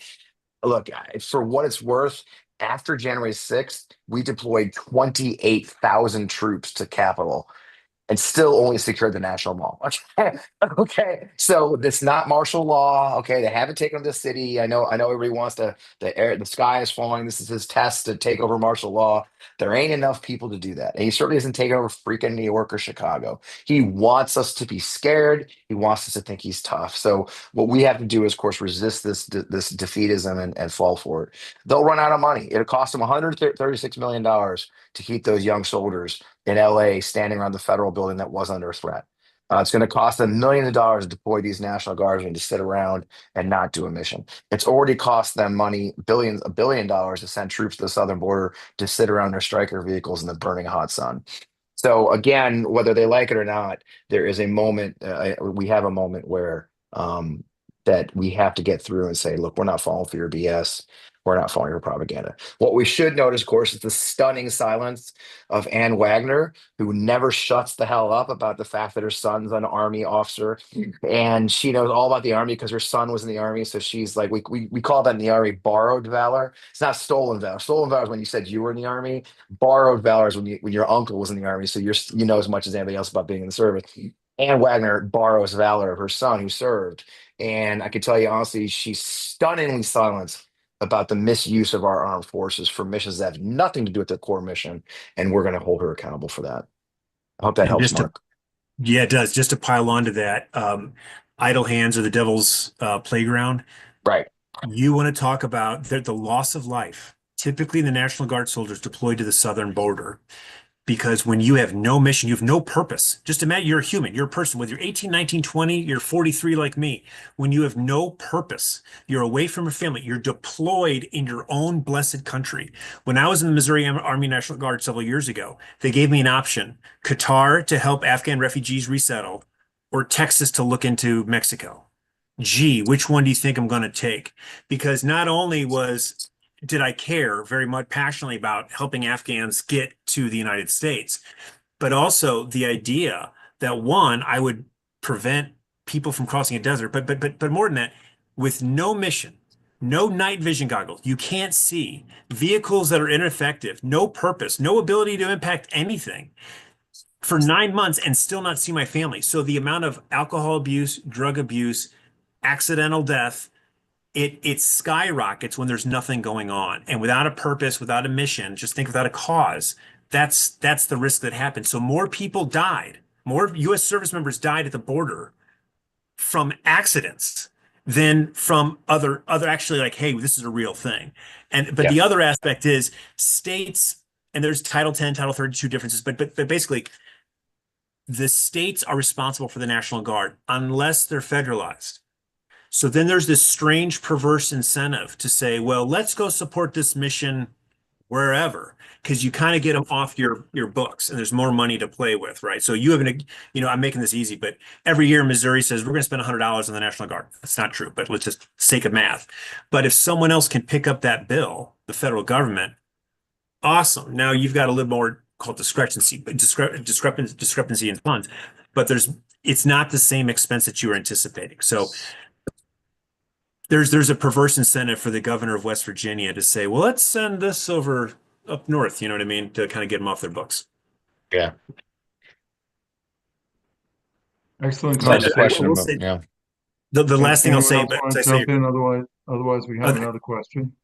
Speaker 11: look, for what it's worth, after January 6th, we deployed 28,000 troops to Capitol and still only secured the National Mall. Okay. Okay. So it's not martial law. Okay. They haven't taken over the city. I know everybody wants the sky is falling. This is his test to take over martial law. There ain't enough people to do that. And he certainly isn't taking over freaking New York or Chicago. He wants us to be scared. He wants us to think he's tough. So what we have to do is, of course, resist this defeatism and fall for it. They'll run out of money. It'll cost them $136 million to keep those young soldiers in LA standing around the federal building that was under threat. It's going to cost them millions of dollars to deploy these National Guardsmen to sit around and not do a mission. It's already cost them money, $1 billion to send troops to the southern border to sit around their striker vehicles in the burning hot sun. So again, whether they like it or not, there is a moment. We have a moment where that we have to get through and say, look, we're not falling for your BS. We're not falling for propaganda. What we should notice, of course, is the stunning silence of Ann Wagner, who never shuts the hell up about the fact that her son's an Army officer. And she knows all about the Army because her son was in the Army. So she's like, we call that in the Army borrowed valor. It's not stolen valor. Stolen valor is when you said you were in the Army. Borrowed valor is when your uncle was in the Army. So you know as much as anybody else about being in the service. Ann Wagner borrows valor of her son who served. And I can tell you honestly, she's stunningly silent about the misuse of our armed forces for missions that have nothing to do with their core mission, and we're going to hold her accountable for that. I hope that
Speaker 7: And
Speaker 11: helps, Mark.
Speaker 7: yeah, it does. Just to pile onto that, idle hands are the devil's playground.
Speaker 11: Right.
Speaker 7: You want to talk about the loss of life. Typically, the National Guard soldiers deployed to the southern border. Because when you have no mission, you have no purpose. Just imagine you're a human, you're a person, whether you're 18, 19, 20, you're 43 like me. When you have no purpose, you're away from your family, you're deployed in your own blessed country. When I was in the Missouri Army National Guard several years ago, they gave me an option: Qatar to help Afghan refugees resettle, or Texas to look into Mexico. Gee, which one do you think I'm going to take? Because not only did I care very much passionately about helping Afghans get to the United States, but also the idea that one, I would prevent people from crossing a desert, but more than that, with no mission, no night vision goggles, you can't see, vehicles that are ineffective, no purpose, no ability to impact anything for 9 months and still not see my family. So the amount of alcohol abuse, drug abuse, accidental death, it skyrockets when there's nothing going on. And without a purpose, without a mission, just think without a cause, that's the risk that happens. So more people died, more US service members died at the border from accidents than from other actually, like, hey, this is a real thing. But
Speaker 11: Yeah.
Speaker 7: the other aspect is states, and there's Title 10, Title 32 differences, but basically the states are responsible for the National Guard unless they're federalized. So then there's this strange, perverse incentive to say, well, let's go support this mission wherever, because you kind of get them off your books and there's more money to play with, right? So you have I'm making this easy, but every year Missouri says we're going to spend $100 on the National Guard. That's not true, but let's just sake of math. But if someone else can pick up that bill, the federal government, awesome. Now you've got a little more called discrepancy in funds, but it's not the same expense that you were anticipating. So there's a perverse incentive for the governor of West Virginia to say, well, let's send this over up north, you know what I mean, to kind of get them off their books.
Speaker 11: Yeah.
Speaker 1: Excellent
Speaker 11: So that's a
Speaker 1: conversation.
Speaker 11: question
Speaker 7: I will
Speaker 11: about,
Speaker 7: say
Speaker 11: yeah.
Speaker 7: the last thing I'll
Speaker 1: Anyone
Speaker 7: say,
Speaker 1: else
Speaker 7: but
Speaker 1: want
Speaker 7: as I
Speaker 1: to
Speaker 7: say,
Speaker 1: jump in? Otherwise we have
Speaker 7: okay.
Speaker 1: another question.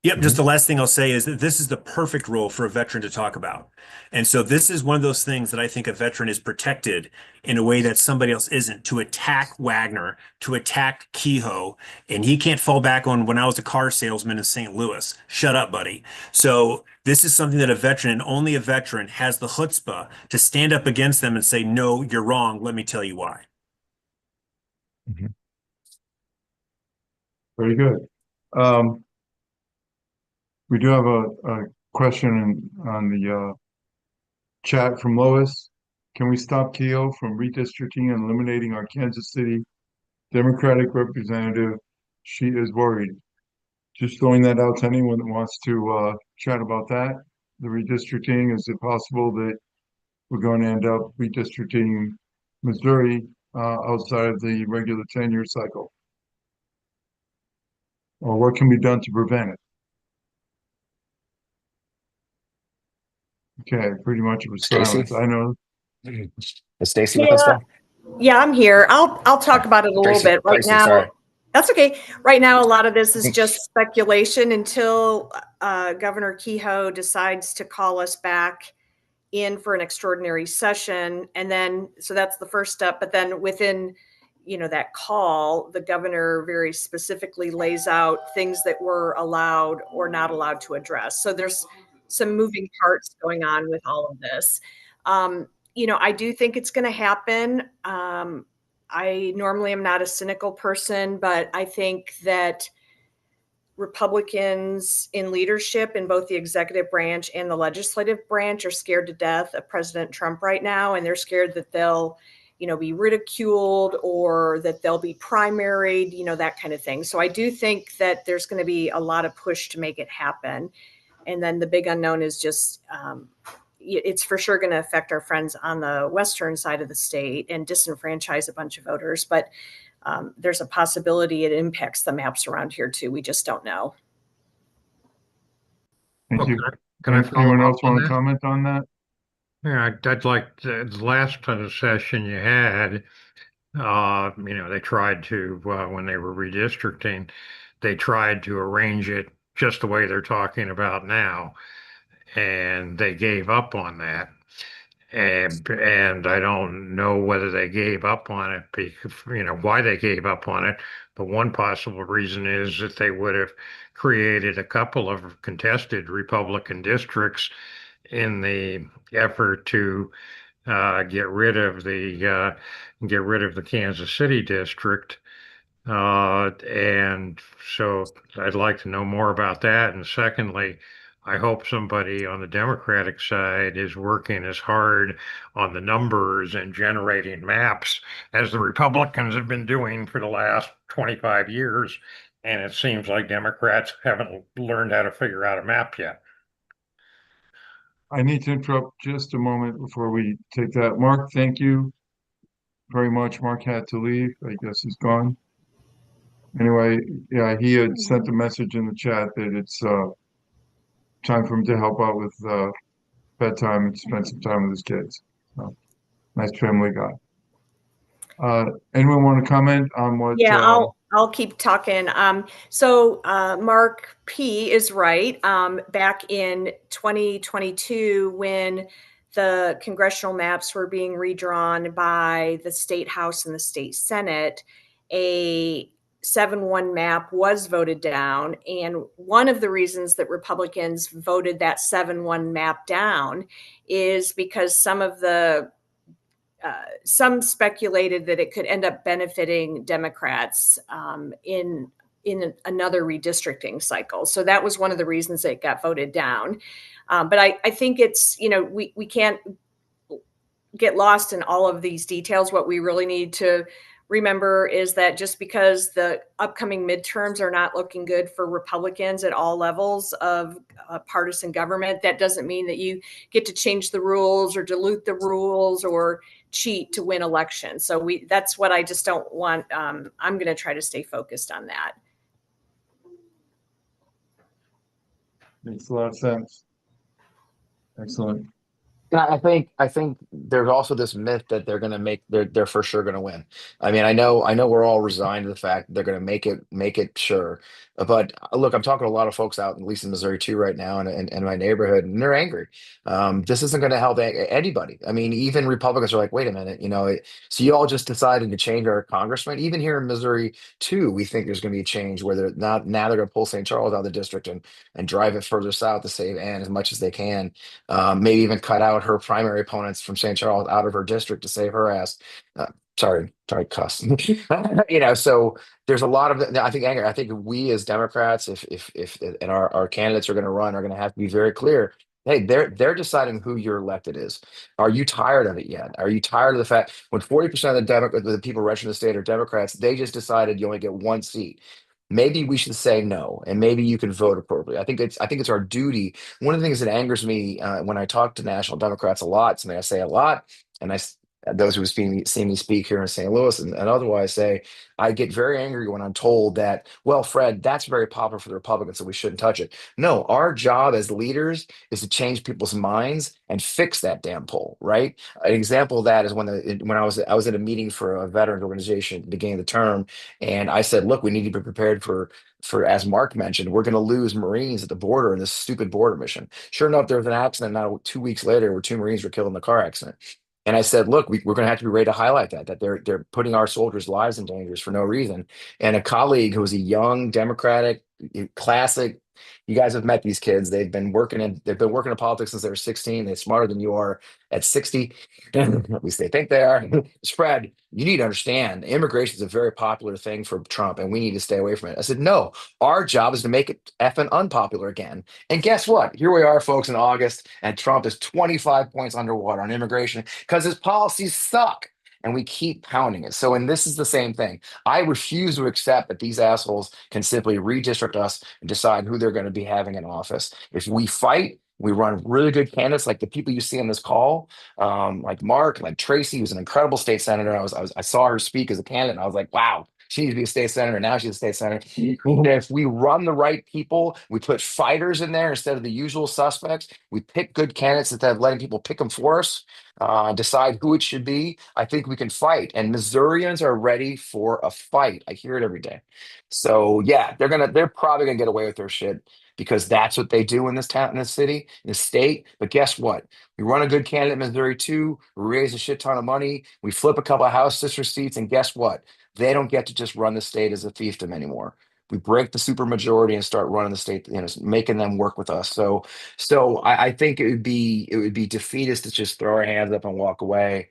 Speaker 7: Yep, just the last thing I'll say is that this is the perfect role for a veteran to talk about. And so this is one of those things that I think a veteran is protected in a way that somebody else isn't, to attack Wagner, to attack Kehoe, and he can't fall back on when I was a car salesman in St. Louis. Shut up, buddy. So this is something that a veteran, and only a veteran, has the chutzpah to stand up against them and say, no, you're wrong. Let me tell you why.
Speaker 1: Very good. We do have a question on the chat from Lois. Can we stop Keogh from redistricting and eliminating our Kansas City Democratic representative? She is worried. Just throwing that out to anyone that wants to chat about that. The redistricting, is it possible that we're going to end up redistricting Missouri outside of the regular 10-year cycle? Or what can be done to prevent it? Okay, pretty much it was
Speaker 11: Stacy?
Speaker 1: silence. I know.
Speaker 11: Is Stacy with us
Speaker 4: Yeah,
Speaker 11: still?
Speaker 4: yeah, I'm here. I'll talk
Speaker 11: Okay.
Speaker 4: about it a little
Speaker 11: Tracy,
Speaker 4: bit right
Speaker 11: Tracy,
Speaker 4: now.
Speaker 11: sorry.
Speaker 4: That's okay. Right now, a lot of this is just speculation until Governor Kehoe decides to call us back in for an extraordinary session. And then, so that's the first step. But then within, that call, the governor very specifically lays out things that we're allowed or not allowed to address. So there's some moving parts going on with all of this. I do think it's going to happen. I normally am not a cynical person, but I think that Republicans in leadership in both the executive branch and the legislative branch are scared to death of President Trump right now. And they're scared that they'll, be ridiculed or that they'll be primaried, that kind of thing. So I do think that there's going to be a lot of push to make it happen. And then the big unknown is just, it's for sure going to affect our friends on the western side of the state and disenfranchise a bunch of voters. But there's a possibility it impacts the maps around here too. We just don't know.
Speaker 1: Thank you.
Speaker 10: Can I follow
Speaker 1: Anyone
Speaker 10: up
Speaker 1: else
Speaker 10: on
Speaker 1: want to
Speaker 10: that?
Speaker 1: comment on that?
Speaker 10: Yeah, I'd like the last session you had, they tried to, when they were redistricting, they tried to arrange it just the way they're talking about now, and they gave up on that. And I don't know whether they gave up on it because, why they gave up on it. But one possible reason is that they would have created a couple of contested Republican districts in the effort to get rid of the Kansas City district. And so I'd like to know more about that. And secondly, I hope somebody on the Democratic side is working as hard on the numbers and generating maps as the Republicans have been doing for the last 25 years. And it seems like Democrats haven't learned how to figure out a map yet.
Speaker 1: I need to interrupt just a moment before we take that. Mark, thank you very much. Mark had to leave. I guess he's gone. Anyway, yeah, he had sent a message in the chat that it's time for him to help out with bedtime and spend some time with his kids. So, nice family guy. Anyone want to comment on what?
Speaker 4: Yeah, I'll keep talking. Mark P is right. Back in 2022, when the congressional maps were being redrawn by the state house and the state senate, a 7-1 map was voted down. And one of the reasons that Republicans voted that 7-1 map down is because some speculated that it could end up benefiting Democrats in another redistricting cycle. So that was one of the reasons it got voted down. But I think it's, we can't get lost in all of these details. What we really need to remember is that just because the upcoming midterms are not looking good for Republicans at all levels of partisan government, that doesn't mean that you get to change the rules or dilute the rules or cheat to win elections. So that's what I just don't want. I'm going to try to stay focused on that.
Speaker 1: Makes a lot of sense. Excellent.
Speaker 11: And I think there's also this myth that they're going to they're for sure going to win. I mean, I know we're all resigned to the fact that they're going to make it sure. But look, I'm talking to a lot of folks out, at least in Missouri too, right now, and in my neighborhood, and they're angry. This isn't going to help anybody. I mean, even Republicans are like, wait a minute, so you all just decided to change our congressman. Even here in Missouri too, we think there's going to be a change where now they're going to pull St. Charles out of the district and drive it further south to save Ann as much as they can. Maybe even cut out her primary opponents from St. Charles out of her district to save her ass. Sorry, cuss. So there's a lot of, I think, anger. I think we as Democrats, if and our candidates are going to have to be very clear. Hey, they're deciding who your elected is. Are you tired of it yet? Are you tired of the fact when 40% of the people registered in the state are Democrats, they just decided you only get one seat? Maybe we should say no, and maybe you can vote appropriately. I think it's our duty. One of the things that angers me when I talk to national Democrats a lot, something I say a lot, and those who see me speak here in St. Louis and otherwise say, I get very angry when I'm told that, well, Fred, that's very popular for the Republicans, so we shouldn't touch it. No, our job as leaders is to change people's minds and fix that damn poll, right? An example of that is when I was at a meeting for a veterans organization at the beginning of the term, and I said, look, we need to be prepared for as Mark mentioned, we're going to lose Marines at the border in this stupid border mission. Sure enough, there was an accident now 2 weeks later where 2 Marines were killed in the car accident. And I said, look, we're going to have to be ready to highlight that they're putting our soldiers' lives in danger for no reason. And a colleague who was a young Democratic, classic, you guys have met these kids. They've been working in politics since they were 16. They're smarter than you are at 60. At least they think they are. Fred, you need to understand immigration is a very popular thing for Trump, and we need to stay away from it. I said, no, our job is to make it effing unpopular again. And guess what? Here we are, folks, in August, and Trump is 25 points underwater on immigration because his policies suck. And we keep pounding it. And this is the same thing. I refuse to accept that these assholes can simply redistrict us and decide who they're going to be having in office. If we fight, we run really good candidates like the people you see on this call, like Mark, like Tracy, who's an incredible state senator. I saw her speak as a candidate, and I was like, wow, she needs to be a state senator. Now she's a state senator. And if we run the right people, we put fighters in there instead of the usual suspects. We pick good candidates instead of letting people pick them for us. Decide who it should be. I think we can fight, and Missourians are ready for a fight. I hear it every day. So yeah, they're probably gonna get away with their shit because that's what they do in this town, in this city, in this state. But guess what? We run a good candidate in Missouri too. We raise a shit ton of money. We flip a couple of House district seats, and guess what? They don't get to just run the state as a fiefdom anymore. We break the supermajority and start running the state, making them work with us. So I think it would be defeatist to just throw our hands up and walk away.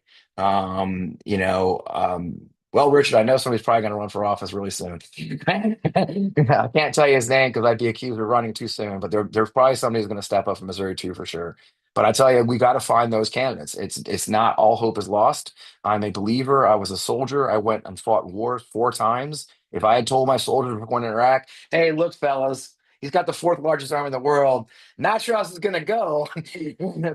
Speaker 11: Well, Richard, I know somebody's probably going to run for office really soon. I can't tell you his name because I'd be accused of running too soon, but there's probably somebody who's going to step up from Missouri too for sure. But I tell you, we got to find those candidates. It's not all hope is lost. I'm a believer. I was a soldier. I went and fought wars 4 times. If I had told my soldiers before going to Iraq, hey, look, fellas, he's got the fourth largest army in the world. Not sure how this is going to go,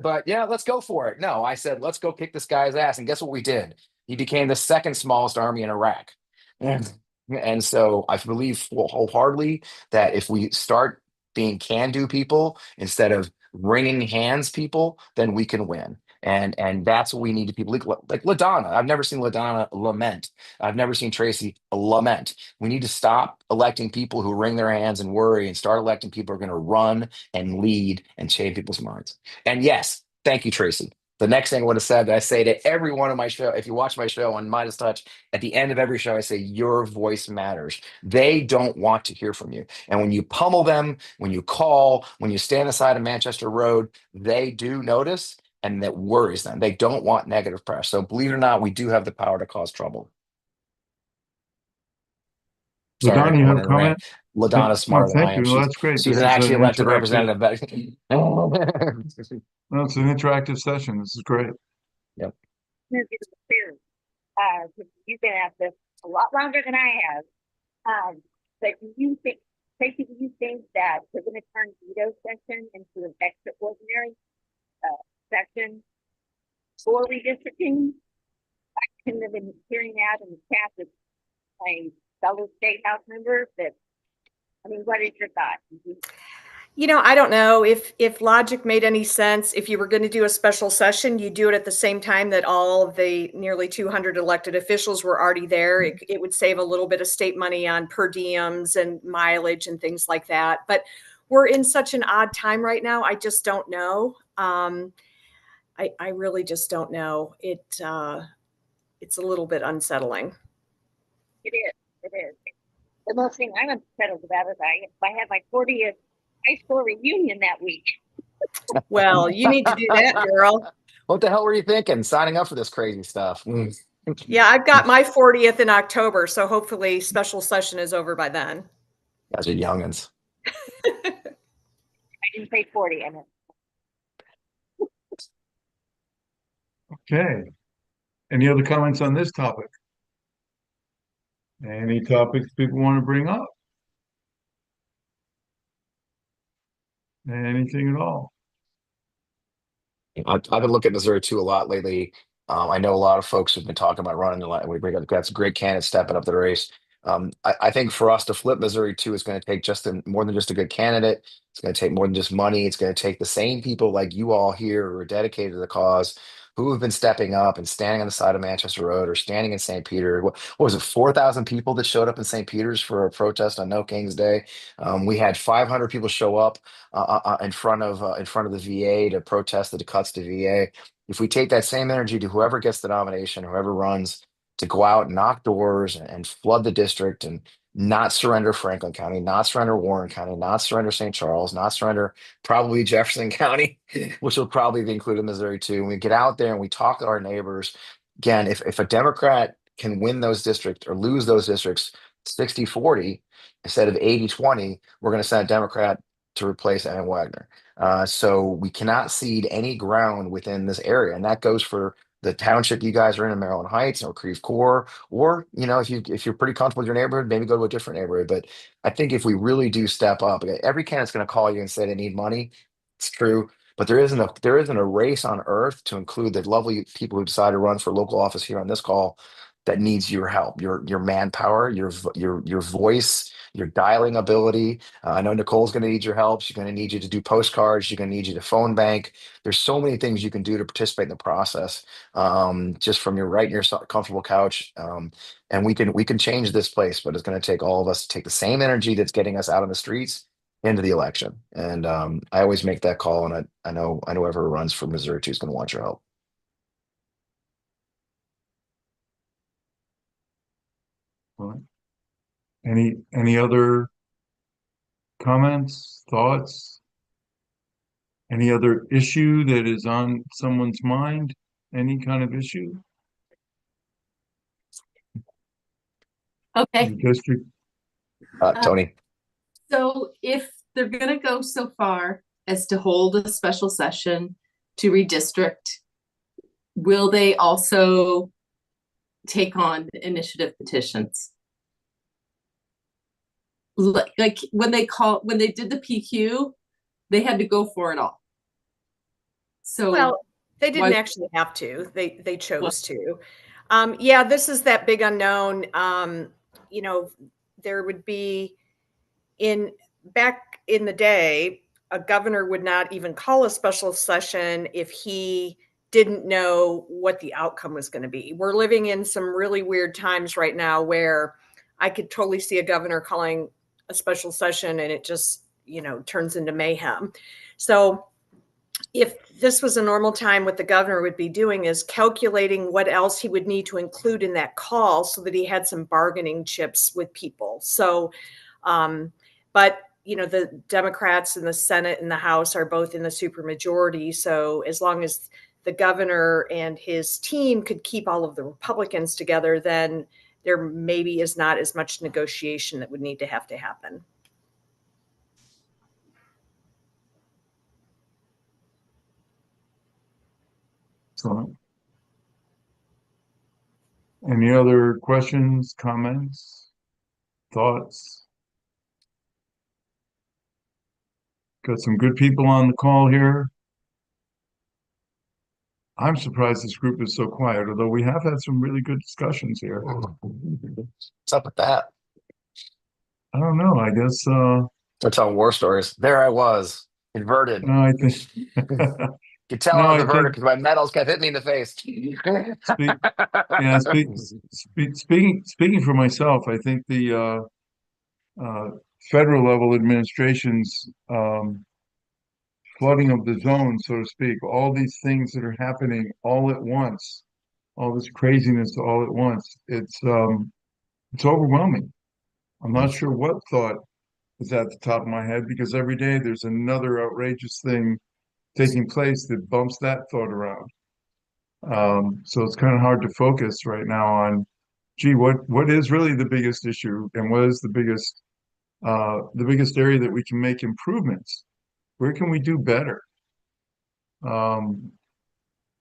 Speaker 11: but yeah, let's go for it. No, I said, let's go kick this guy's ass. And guess what we did? He became the second smallest army in Iraq. And so I believe wholeheartedly that if we start being can-do people instead of wringing hands people, then we can win. And that's what we need to people like LaDonna. I've never seen LaDonna lament. I've never seen Tracy lament. We need to stop electing people who wring their hands and worry and start electing people who are going to run and lead and change people's minds. And yes, thank you, Tracy. The next thing I would have said, I say to every one of my show, if you watch my show on Midas Touch, at the end of every show, I say, your voice matters. They don't want to hear from you. And when you pummel them, when you call, when you stand aside of Manchester Road, they do notice, and that worries them. They don't want negative press. So believe it or not, we do have the power to cause trouble. Sorry,
Speaker 1: LaDonna,
Speaker 11: I
Speaker 1: you have
Speaker 11: went
Speaker 1: a
Speaker 11: in a rant.
Speaker 1: comment?
Speaker 11: LaDonna's
Speaker 1: No,
Speaker 11: smarter than I
Speaker 1: thank
Speaker 11: am.
Speaker 1: you. Well, that's great.
Speaker 11: She's
Speaker 1: This
Speaker 11: an
Speaker 1: is an
Speaker 11: actually elected
Speaker 1: interactive,
Speaker 11: representative.
Speaker 1: no, it's an interactive session. This is great.
Speaker 11: Yep.
Speaker 3: You've been at this a lot longer than I have. But do you think, Tracy, do you think that we're going to turn veto session into an extraordinary session for redistricting? I couldn't have been hearing that in the chat with my fellow state house members. What is your thought?
Speaker 4: I don't know if logic made any sense. If you were going to do a special session, you do it at the same time that all of the nearly 200 elected officials were already there. It would save a little bit of state money on per diems and mileage and things like that. But we're in such an odd time right now. I just don't know. I really just don't know. It's a little bit unsettling.
Speaker 3: It is. It is. The most thing I'm unsettled about is I had my 40th high school reunion that week.
Speaker 4: Well, you need to do that, girl.
Speaker 11: What the hell were you thinking? Signing up for this crazy stuff.
Speaker 4: Yeah, I've got my 40th in October, so hopefully special session is over by then.
Speaker 11: Guys are youngins.
Speaker 3: I didn't say 40. I meant.
Speaker 1: Okay. Any other comments on this topic? Any topics people want to bring up? Anything at all?
Speaker 11: I've been looking at Missouri too a lot lately. I know a lot of folks have been talking about running a lot. We bring up that's a great candidate stepping up the race. I think for us to flip Missouri too is going to take more than just a good candidate. It's going to take more than just money. It's going to take the same people like you all here who are dedicated to the cause, who have been stepping up and standing on the side of Manchester Road or standing in St. Peter. What was it, 4,000 people that showed up in St. Peter's for a protest on No King's Day? We had 500 people show up in front of the VA to protest the cuts to VA. If we take that same energy to whoever gets the nomination, whoever runs, to go out and knock doors and flood the district and not surrender Franklin County, not surrender Warren County, not surrender St. Charles, not surrender probably Jefferson County, which will probably be included in Missouri too. And we get out there and we talk to our neighbors. Again, if a Democrat can win those districts or lose those districts 60-40 instead of 80-20, we're going to send a Democrat to replace Evan Wagner. So we cannot cede any ground within this area. And that goes for the township you guys are in Maryland Heights or Creve Coeur, or if you're pretty comfortable with your neighborhood, maybe go to a different neighborhood. But I think if we really do step up, every candidate's going to call you and say they need money. It's true, but there isn't a race on earth to include the lovely people who decide to run for local office here on this call that needs your help, your manpower, your voice, your dialing ability. I know Nicole's going to need your help. She's going to need you to do postcards. She's going to need you to phone bank. There's so many things you can do to participate in the process, just from your right in your comfortable couch. And we can change this place, but it's going to take all of us to take the same energy that's getting us out on the streets into the election. And I always make that call, and I know whoever runs for Missouri too is going to want your help.
Speaker 1: Well, Any other comments, thoughts? Any other issue that is on someone's mind? Any kind of issue in
Speaker 8: Okay,
Speaker 1: the district?
Speaker 11: Tony.
Speaker 8: so if they're gonna go so far as to hold a special session to redistrict, will they also take on initiative petitions? Like when they did the PQ, they had to go for it all. So
Speaker 4: Well, they didn't
Speaker 8: why-
Speaker 4: actually have to. They chose to. Yeah, this is that big unknown. You know, there would be back in the day, a governor would not even call a special session if he didn't know what the outcome was going to be. We're living in some really weird times right now where I could totally see a governor calling a special session and it just, turns into mayhem. So if this was a normal time, what the governor would be doing is calculating what else he would need to include in that call so that he had some bargaining chips with people. So, but the Democrats in the Senate and the House are both in the supermajority. So as long as the governor and his team could keep all of the Republicans together, then there maybe is not as much negotiation that would need to happen.
Speaker 1: So, any other questions, comments, thoughts? Got some good people on the call here. I'm surprised this group is so quiet, although we have had some really good discussions here.
Speaker 11: What's up with that?
Speaker 1: I don't know. I guess
Speaker 11: They're telling war stories. There I was, inverted.
Speaker 1: no, I think
Speaker 11: You tell
Speaker 1: no,
Speaker 11: I was
Speaker 1: I
Speaker 11: inverted
Speaker 1: think
Speaker 11: because my medals kept hitting me in the face.
Speaker 1: speaking for myself, I think the federal level administration's flooding of the zone, so to speak, all these things that are happening all at once, all this craziness all at once, it's overwhelming. I'm not sure what thought is at the top of my head because every day there's another outrageous thing taking place that bumps that thought around. So it's kind of hard to focus right now on, gee, what is really the biggest issue and what is the biggest area that we can make improvements? Where can we do better? Um,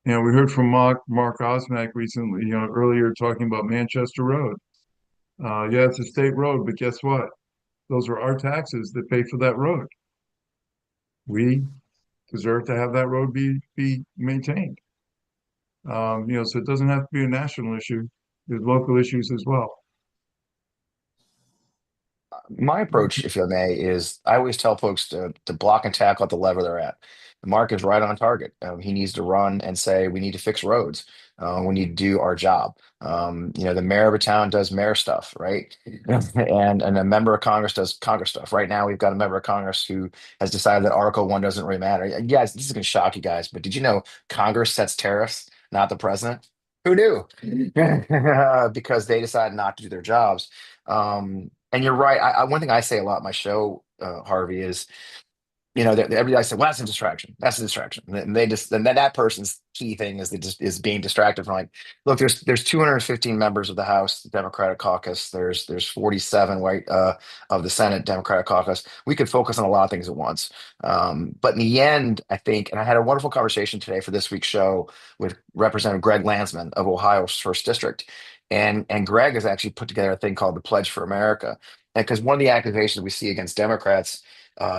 Speaker 1: we heard from Mark Osmack recently, earlier talking about Manchester Road. Yeah, it's a state road, but guess what? Those are our taxes that pay for that road. We deserve to have that road be maintained. So it doesn't have to be a national issue. There's local issues as well.
Speaker 11: My approach, if you may, is I always tell folks to block and tackle at the level they're at. Mark is right on target. He needs to run and say, we need to fix roads. We need to do our job. The mayor of a town does mayor stuff, right? And a member of Congress does Congress stuff. Right now, we've got a member of Congress who has decided that Article 1 doesn't really matter. Guys, this is going to shock you guys, but did you know Congress sets tariffs, not the president? Who knew? Because they decide not to do their jobs. And you're right. One thing I say a lot in my show, Harvey, is everybody said, well, that's a distraction. That's a distraction. And they just, then that person's key thing is is being distracted from like, look, there's 215 members of the House Democratic Caucus. There's 47 of the Senate Democratic Caucus. We could focus on a lot of things at once. But in the end, I think, and I had a wonderful conversation today for this week's show with Representative Greg Landsman of Ohio's first district. And Greg has actually put together a thing called the Pledge for America. And because one of the accusations we see against Democrats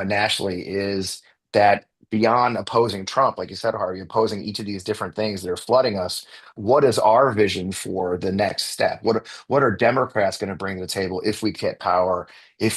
Speaker 11: nationally is that beyond opposing Trump, like you said, Harvey, opposing each of these different things that are flooding us, what is our vision for the next step? What are Democrats going to bring to the table if we get power?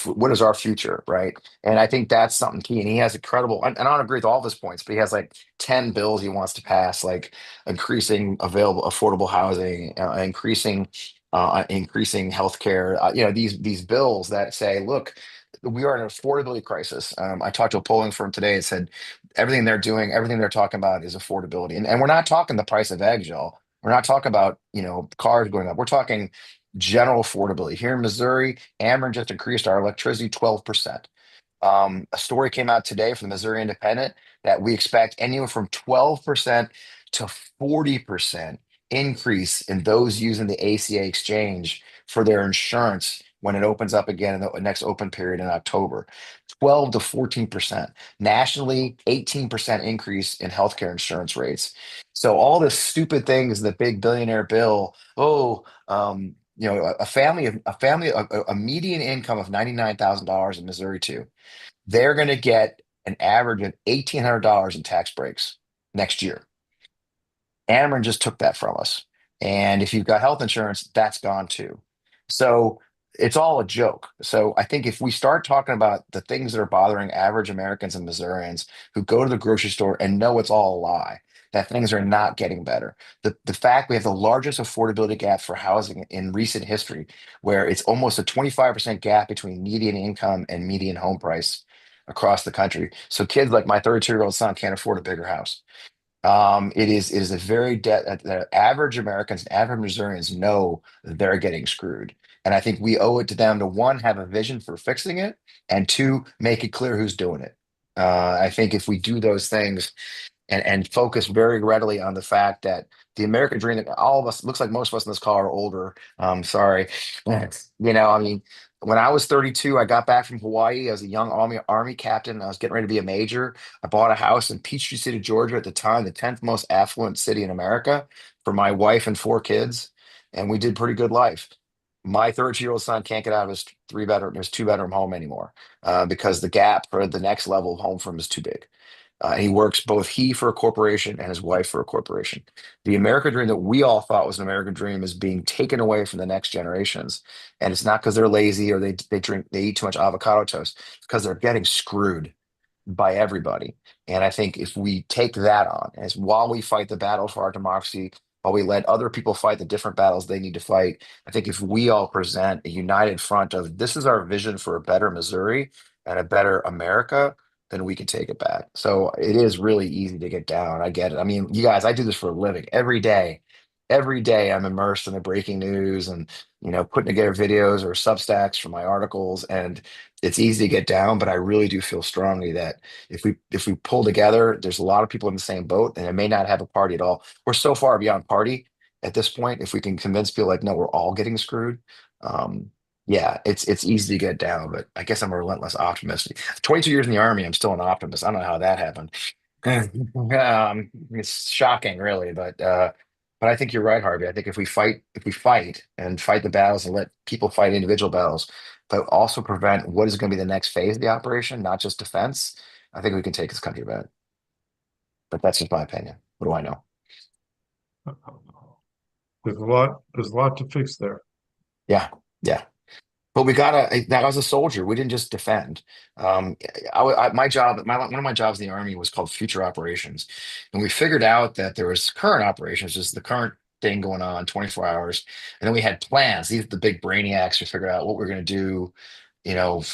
Speaker 11: What is our future, right? And I think that's something key. And he has incredible, and I don't agree with all of his points, but he has like 10 bills he wants to pass, like increasing available affordable housing, increasing healthcare. These bills that say, look, we are in an affordability crisis. I talked to a polling firm today and said everything they're doing, everything they're talking about is affordability. And we're not talking the price of eggs, y'all. We're not talking about, cars going up. We're talking general affordability. Here in Missouri, Ameren just increased our electricity 12%. A story came out today from the Missouri Independent that we expect anywhere from 12% to 40% increase in those using the ACA exchange for their insurance when it opens up again in the next open period in October. 12 to 14%. Nationally, 18% increase in healthcare insurance rates. So all the stupid things, the big billionaire bill, a median income of $99,000 in Missouri too, they're going to get an average of $1,800 in tax breaks next year. Ameren just took that from us. And if you've got health insurance, that's gone too. So it's all a joke. So I think if we start talking about the things that are bothering average Americans and Missourians who go to the grocery store and know it's all a lie, that things are not getting better. The fact we have the largest affordability gap for housing in recent history, where it's almost a 25% gap between median income and median home price across the country. So kids like my 32-year-old son can't afford a bigger house. It is a very debt that average Americans and average Missourians know they're getting screwed. And I think we owe it to them to one, have a vision for fixing it, and two, make it clear who's doing it. I think if we do those things, and focus very readily on the fact that the American dream that all of us, looks like most of us in this call are older. Sorry. I mean, when I was 32, I got back from Hawaii. I was a young army captain. I was getting ready to be a major. I bought a house in Peachtree City, Georgia, at the time, the 10th most affluent city in America, for my wife and 4 kids. And we did pretty good life. My 32-year-old son can't get out of his 2-bedroom home anymore, because the gap for the next level of home for him is too big. And he works, both he for a corporation and his wife for a corporation. The American dream that we all thought was an American dream is being taken away from the next generations. And it's not because they're lazy or they eat too much avocado toast. It's because they're getting screwed by everybody. And I think if we take that on, as while we fight the battle for our democracy, while we let other people fight the different battles they need to fight, I think if we all present a united front of this is our vision for a better Missouri and a better America, then we can take it back. So it is really easy to get down. I get it. I mean, you guys, I do this for a living every day. Every day I'm immersed in the breaking news and, putting together videos or substacks for my articles. And it's easy to get down, but I really do feel strongly that if we pull together, there's a lot of people in the same boat, and it may not have a party at all. We're so far beyond party at this point. If we can convince people like, no, we're all getting screwed. Yeah, it's easy to get down, but I guess I'm a relentless optimist. 22 years in the army, I'm still an optimist. I don't know how that happened. It's shocking, really, but I think you're right, Harvey. I think if we fight and fight the battles and let people fight individual battles, but also prevent what is going to be the next phase of the operation, not just defense, I think we can take this country back. But that's just my opinion. What do I know?
Speaker 1: There's a lot to fix there.
Speaker 11: Yeah, yeah. But we gotta. That was a soldier. We didn't just defend. My job, one of my jobs in the army was called future operations, and we figured out that there was current operations, just the current thing going on, 24 hours, and then we had plans. These are the big brainiacs who figured out what we're going to do, you know,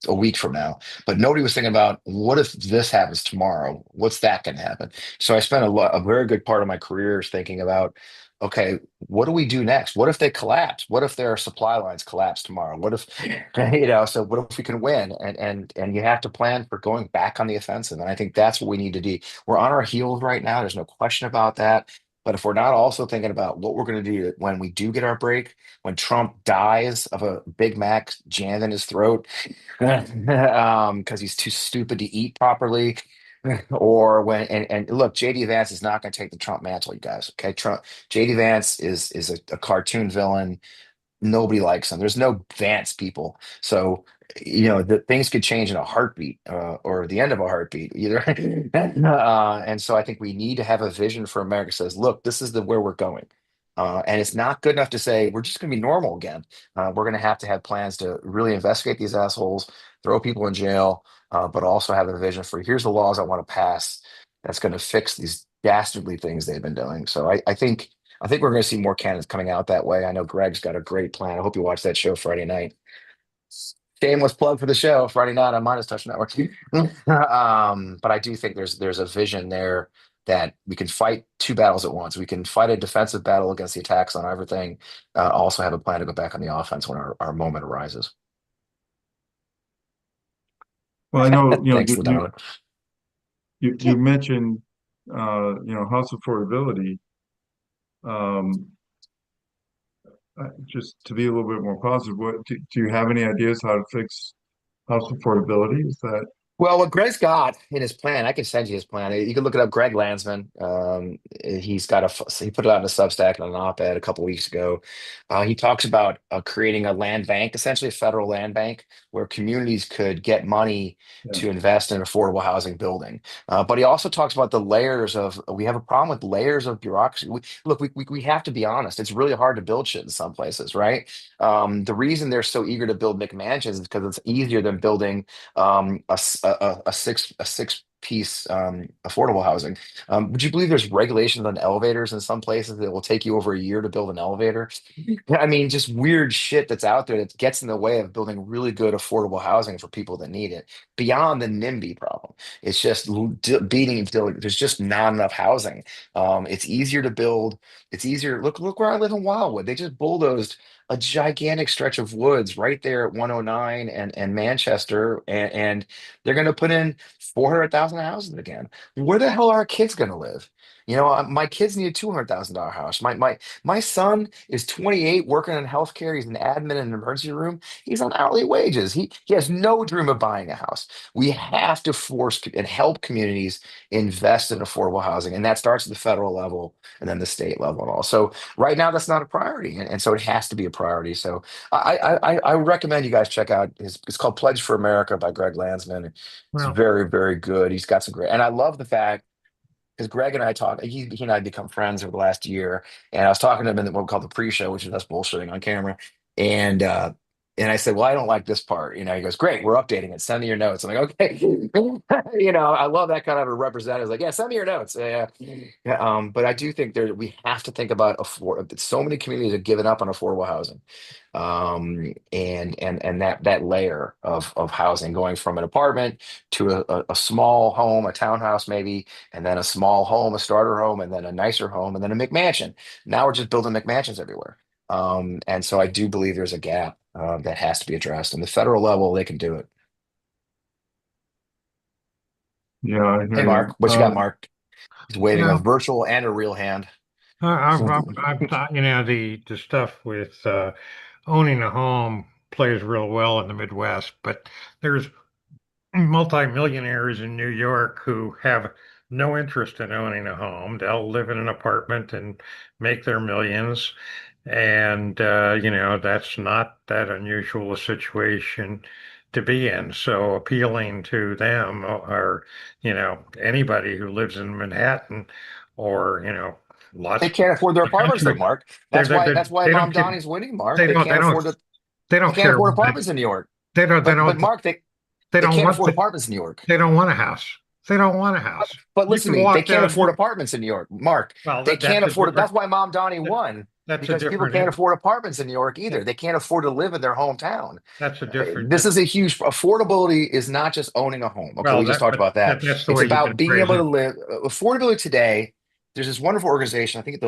Speaker 11: a week from now. But nobody was thinking about what if this happens tomorrow? What's that going to happen? So I spent a very good part of my career thinking about, okay, what do we do next? What if they collapse? What if their supply lines collapse tomorrow? What if, so what if we can win? And you have to plan for going back on the offensive. And I think that's what we need to do. We're on our heels right now. There's no question about that. But if we're not also thinking about what we're going to do when we do get our break, when Trump dies of a Big Mac jammed in his throat, because he's too stupid to eat properly, or when and look, JD Vance is not going to take the Trump mantle, you guys. Okay, JD Vance is a cartoon villain. Nobody likes him. There's no Vance people. So, the things could change in a heartbeat, or the end of a heartbeat, either. And so I think we need to have a vision for America that says, look, this is where we're going. And it's not good enough to say we're just going to be normal again. We're going to have plans to really investigate these assholes, throw people in jail, but also have a vision for here's the laws I want to pass that's going to fix these dastardly things they've been doing. So I think we're going to see more candidates coming out that way. I know Greg's got a great plan. I hope you watch that show Friday night. Shameless plug for the show Friday night on Minus Touch Network. But I do think there's a vision there that we can fight two battles at once. We can fight a defensive battle against the attacks on everything, also have a plan to go back on the offense when our moment arises.
Speaker 1: Well, I know,
Speaker 11: Thanks, Ladonna.
Speaker 1: you mentioned, house affordability. Um, just to be a little bit more positive, do you have any ideas how to fix house affordability? Is that
Speaker 11: Well, what Greg's got in his plan, I can send you his plan. You can look it up. Greg Landsman. He's got he put it out in a Substack and an op-ed a couple weeks ago. He talks about creating a land bank, essentially a federal land bank, where communities could get money
Speaker 1: yeah.
Speaker 11: to invest in affordable housing building. But he also talks about the layers of. We have a problem with layers of bureaucracy. We have to be honest. It's really hard to build shit in some places, right? The reason they're so eager to build McMansions is because it's easier than building a six piece affordable housing. Would you believe there's regulations on elevators in some places that will take you over a year to build an elevator? I mean, just weird shit that's out there that gets in the way of building really good affordable housing for people that need it. Beyond the NIMBY problem, it's just beating. There's just not enough housing. It's easier to build. It's easier. Look where I live in Wildwood. They just bulldozed a gigantic stretch of woods right there at 109 and Manchester, and they're going to put in 400,000 houses again. Where the hell are our kids going to live? My kids need a $200,000 house. My son is 28, working in healthcare. He's an admin in an emergency room. He's on hourly wages. He has no dream of buying a house. We have to force and help communities invest in affordable housing, and that starts at the federal level and then the state level and all. So right now, that's not a priority, and so it has to be a priority. So I recommend you guys check out it's called Pledge for America by Greg Landsman. It's
Speaker 10: Well,
Speaker 11: very, very good. He's got some great, and I love the fact because Greg and I talked, he and I become friends over the last year, and I was talking to him in what we call the pre-show, which is us bullshitting on camera, and I said, well, I don't like this part. He goes, great, we're updating it. Send me your notes. I'm like, okay. I love that kind of a representative. Like, yeah, send me your notes. Yeah. But I do think we have to think about so many communities have given up on affordable housing. And that layer of housing going from an apartment to a small home, a townhouse maybe, and then a small home, a starter home, and then a nicer home, and then a McMansion. Now we're just building McMansions everywhere. And so I do believe there's a gap that has to be addressed. On the federal level, they can do it.
Speaker 1: Yeah, I hear
Speaker 11: Hey, Mark,
Speaker 1: you.
Speaker 11: what you got, Mark? He's waving a
Speaker 10: well,
Speaker 11: virtual and a real hand.
Speaker 10: I've thought, the stuff with owning a home plays real well in the Midwest, but there's multimillionaires in New York who have no interest in owning a home. They'll live in an apartment and make their millions. And, that's not that unusual a situation to be in. So appealing to them or, anybody who lives in Manhattan or,
Speaker 11: They
Speaker 10: lots
Speaker 11: can't afford their
Speaker 10: of
Speaker 11: apartments though,
Speaker 10: country,
Speaker 11: Mark.
Speaker 10: they
Speaker 11: That's why
Speaker 10: they
Speaker 11: that's why
Speaker 10: they
Speaker 11: Mom
Speaker 10: don't give,
Speaker 11: Donnie's winning, Mark.
Speaker 10: they
Speaker 11: They
Speaker 10: don't, they
Speaker 11: can't
Speaker 10: don't,
Speaker 11: afford it.
Speaker 10: they
Speaker 11: They
Speaker 10: don't
Speaker 11: can't
Speaker 10: care
Speaker 11: afford
Speaker 10: what
Speaker 11: apartments in New York.
Speaker 10: they
Speaker 11: But
Speaker 10: don't,
Speaker 11: Mark,
Speaker 10: they
Speaker 11: they
Speaker 10: don't
Speaker 11: can't
Speaker 10: want
Speaker 11: afford
Speaker 10: the,
Speaker 11: apartments in New York.
Speaker 10: they don't want a house. They don't want a
Speaker 11: But,
Speaker 10: house.
Speaker 11: but
Speaker 10: You
Speaker 11: listen
Speaker 10: can
Speaker 11: to me, they
Speaker 10: walk
Speaker 11: can't
Speaker 10: down,
Speaker 11: afford apartments in New York. Mark,
Speaker 10: well,
Speaker 11: they can't
Speaker 10: that's a
Speaker 11: afford it. That's
Speaker 10: different,
Speaker 11: why Mom Donnie won,
Speaker 10: that's a
Speaker 11: because people
Speaker 10: different,
Speaker 11: can't afford apartments in New York either. They can't afford to live in their hometown.
Speaker 6: That's a different.
Speaker 11: This is a huge affordability is not just owning a home. Okay,
Speaker 6: Well,
Speaker 11: we just talked about that.
Speaker 6: that's the
Speaker 11: It's
Speaker 6: way you've
Speaker 11: about
Speaker 6: been
Speaker 11: being able to
Speaker 6: phrasing.
Speaker 11: live affordability today. There's this wonderful organization. I think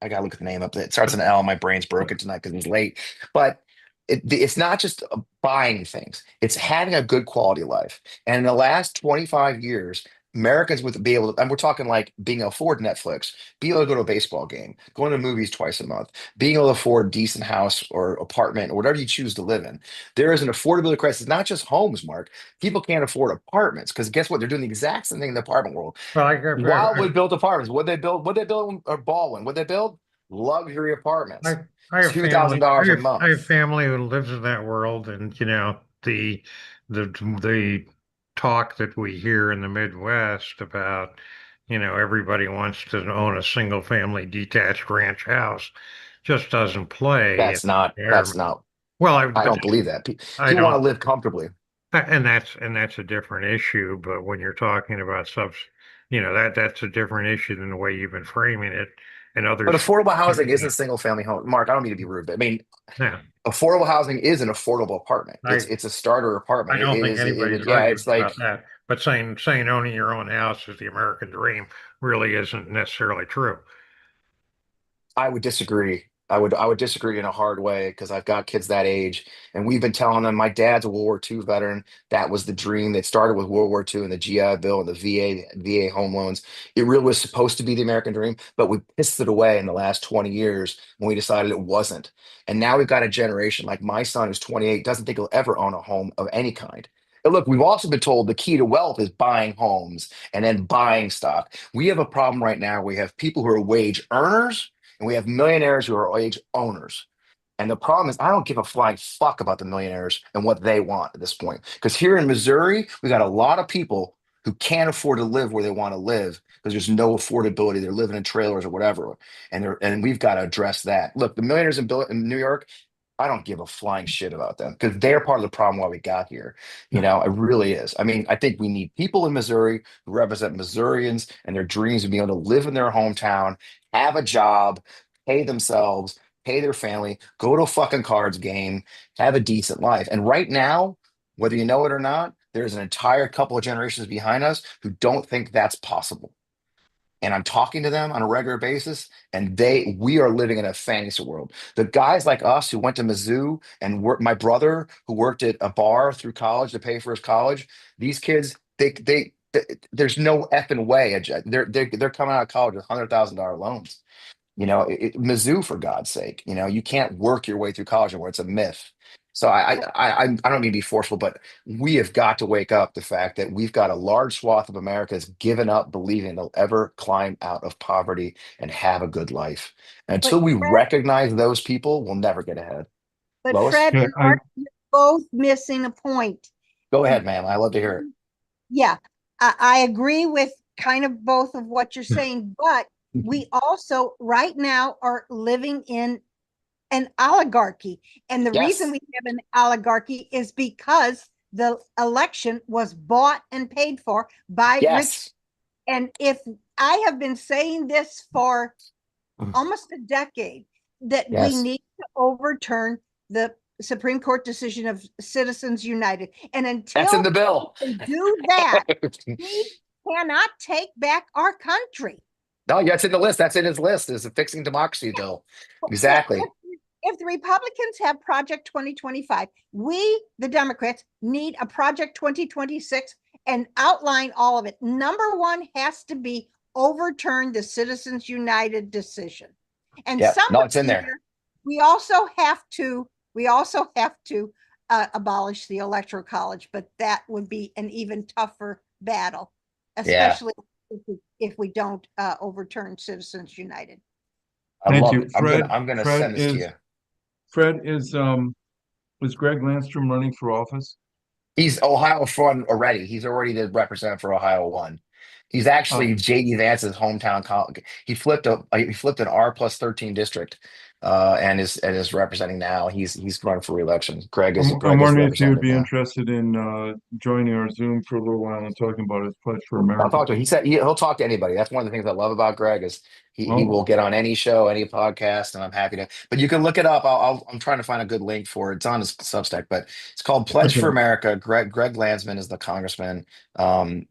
Speaker 11: I gotta look at the name up. It starts with an L. My brain's broken tonight because it's late. But it's not just buying things; it's having a good quality of life. And in the last 25 years, Americans would be able to, and we're talking like being able to afford Netflix, being able to go to a baseball game, going to movies twice a month, being able to afford a decent house or apartment or whatever you choose to live in. There is an affordability crisis, not just homes, Mark. People can't afford apartments because guess what? They're doing the exact same thing in the apartment world.
Speaker 6: Well,
Speaker 11: Wildwood built apartments. What they build? What they build? Or Baldwin? What they build? Luxury apartments.
Speaker 6: I have family.
Speaker 11: $2,000 a month.
Speaker 6: I have family who lives in that world, and the the talk that we hear in the Midwest about, everybody wants to own a single family detached ranch house, just doesn't play in
Speaker 11: That's not.
Speaker 6: the
Speaker 11: That's
Speaker 6: environment.
Speaker 11: not.
Speaker 6: Well,
Speaker 11: I
Speaker 6: but
Speaker 11: don't believe that.
Speaker 6: I
Speaker 11: People want to
Speaker 6: don't,
Speaker 11: live comfortably.
Speaker 6: and that's a different issue. But when you're talking about that's a different issue than the way you've been framing it, and
Speaker 11: But
Speaker 6: others.
Speaker 11: affordable housing isn't single family home. Mark, I don't mean to be rude, but I mean,
Speaker 6: Yeah,
Speaker 11: affordable housing is an affordable apartment.
Speaker 6: I
Speaker 11: It's a starter
Speaker 6: I
Speaker 11: apartment.
Speaker 6: don't think
Speaker 11: It
Speaker 6: anybody's
Speaker 11: is, yeah,
Speaker 6: arguing
Speaker 11: it's
Speaker 6: about
Speaker 11: like
Speaker 6: that.
Speaker 10: But saying owning your own house is the American dream really isn't necessarily true.
Speaker 11: I would disagree. I would disagree in a hard way because I've got kids that age, and we've been telling them my dad's a World War II veteran. That was the dream that started with World War II and the GI Bill and the VA home loans. It really was supposed to be the American dream, but we pissed it away in the last 20 years when we decided it wasn't. And now we've got a generation like my son who's 28, doesn't think he'll ever own a home of any kind. And look, we've also been told the key to wealth is buying homes and then buying stock. We have a problem right now. We have people who are wage earners and we have millionaires who are wage owners. And the problem is, I don't give a flying fuck about the millionaires and what they want at this point. Because here in Missouri, we got a lot of people who can't afford to live where they want to live because there's no affordability. They're living in trailers or whatever. And we've got to address that. Look, the millionaires in New York, I don't give a flying shit about them because they're part of the problem why we got here. You know, it really is. I mean, I think we need people in Missouri who represent Missourians and their dreams of being able to live in their hometown, have a job, pay themselves, pay their family, go to a fucking cards game, have a decent life. And right now, whether you know it or not, there's an entire couple of generations behind us who don't think that's possible. And I'm talking to them on a regular basis, and we are living in a fantasy world. The guys like us who went to Mizzou and my brother who worked at a bar through college to pay for his college, these kids, there's no effing way. They're coming out of college with $100,000 loans. Mizzou, for God's sake, you can't work your way through college anymore. It's a myth. So I don't mean to be forceful, but we have got to wake up the fact that we've got a large swath of America that's given up believing they'll ever climb out of poverty and have a good life. And until
Speaker 12: But
Speaker 11: we
Speaker 12: Fred,
Speaker 11: recognize those people, we'll never get ahead.
Speaker 12: but
Speaker 11: Lois,
Speaker 12: Fred,
Speaker 1: Yeah,
Speaker 12: you're both missing a point.
Speaker 11: go ahead, ma'am. I love to hear it.
Speaker 12: Yeah, I agree with kind of both of what you're saying, but we also right now are living in an oligarchy. And the reason
Speaker 11: Yes,
Speaker 12: we have an oligarchy is because the election was bought and paid for by rich.
Speaker 11: yes,
Speaker 12: And if I have been saying this for almost a decade, that we
Speaker 11: yes.
Speaker 12: need to overturn the Supreme Court decision of Citizens United. And
Speaker 11: That's in
Speaker 12: until
Speaker 11: the bill.
Speaker 12: we do that, we cannot take back our country.
Speaker 11: No, yeah, it's in the list. That's in his list. Is a fixing democracy bill. Exactly.
Speaker 12: If the Republicans have Project 2025, we, the Democrats, need a Project 2026 and outline all of it. Number one has to be overturn the Citizens United decision. And
Speaker 11: Yeah. No,
Speaker 12: somewhere
Speaker 11: it's in
Speaker 12: in
Speaker 11: there.
Speaker 12: there, we also have to abolish the Electoral College, but that would be an even tougher battle,
Speaker 11: Yeah.
Speaker 12: especially if we don't overturn Citizens United.
Speaker 11: I
Speaker 1: thank
Speaker 11: love
Speaker 1: you.
Speaker 11: it. I'm gonna send this to you.
Speaker 1: Fred is Greg Landstrom running for office?
Speaker 11: He's Ohio front already. He's already the representative for Ohio one. He's
Speaker 1: Oh,
Speaker 11: actually JD Vance's hometown college. He flipped an R+13 district, and is representing now. He's running for reelection. Greg is
Speaker 1: I'm
Speaker 11: Greg is
Speaker 1: wondering if you would
Speaker 11: representative
Speaker 1: be
Speaker 11: now.
Speaker 1: interested in joining our Zoom for a little while and talking about his pledge for
Speaker 11: I'll
Speaker 1: America.
Speaker 11: talk to him. He said he'll talk to anybody. That's one of the things I love about Greg is he will
Speaker 1: Oh,
Speaker 11: get on any show, any podcast, and I'm happy to. But you can look it up. I'm trying to find a good link for it. It's on his Substack, but it's called Pledge for
Speaker 1: okay.
Speaker 11: America. Greg Landsman is the congressman.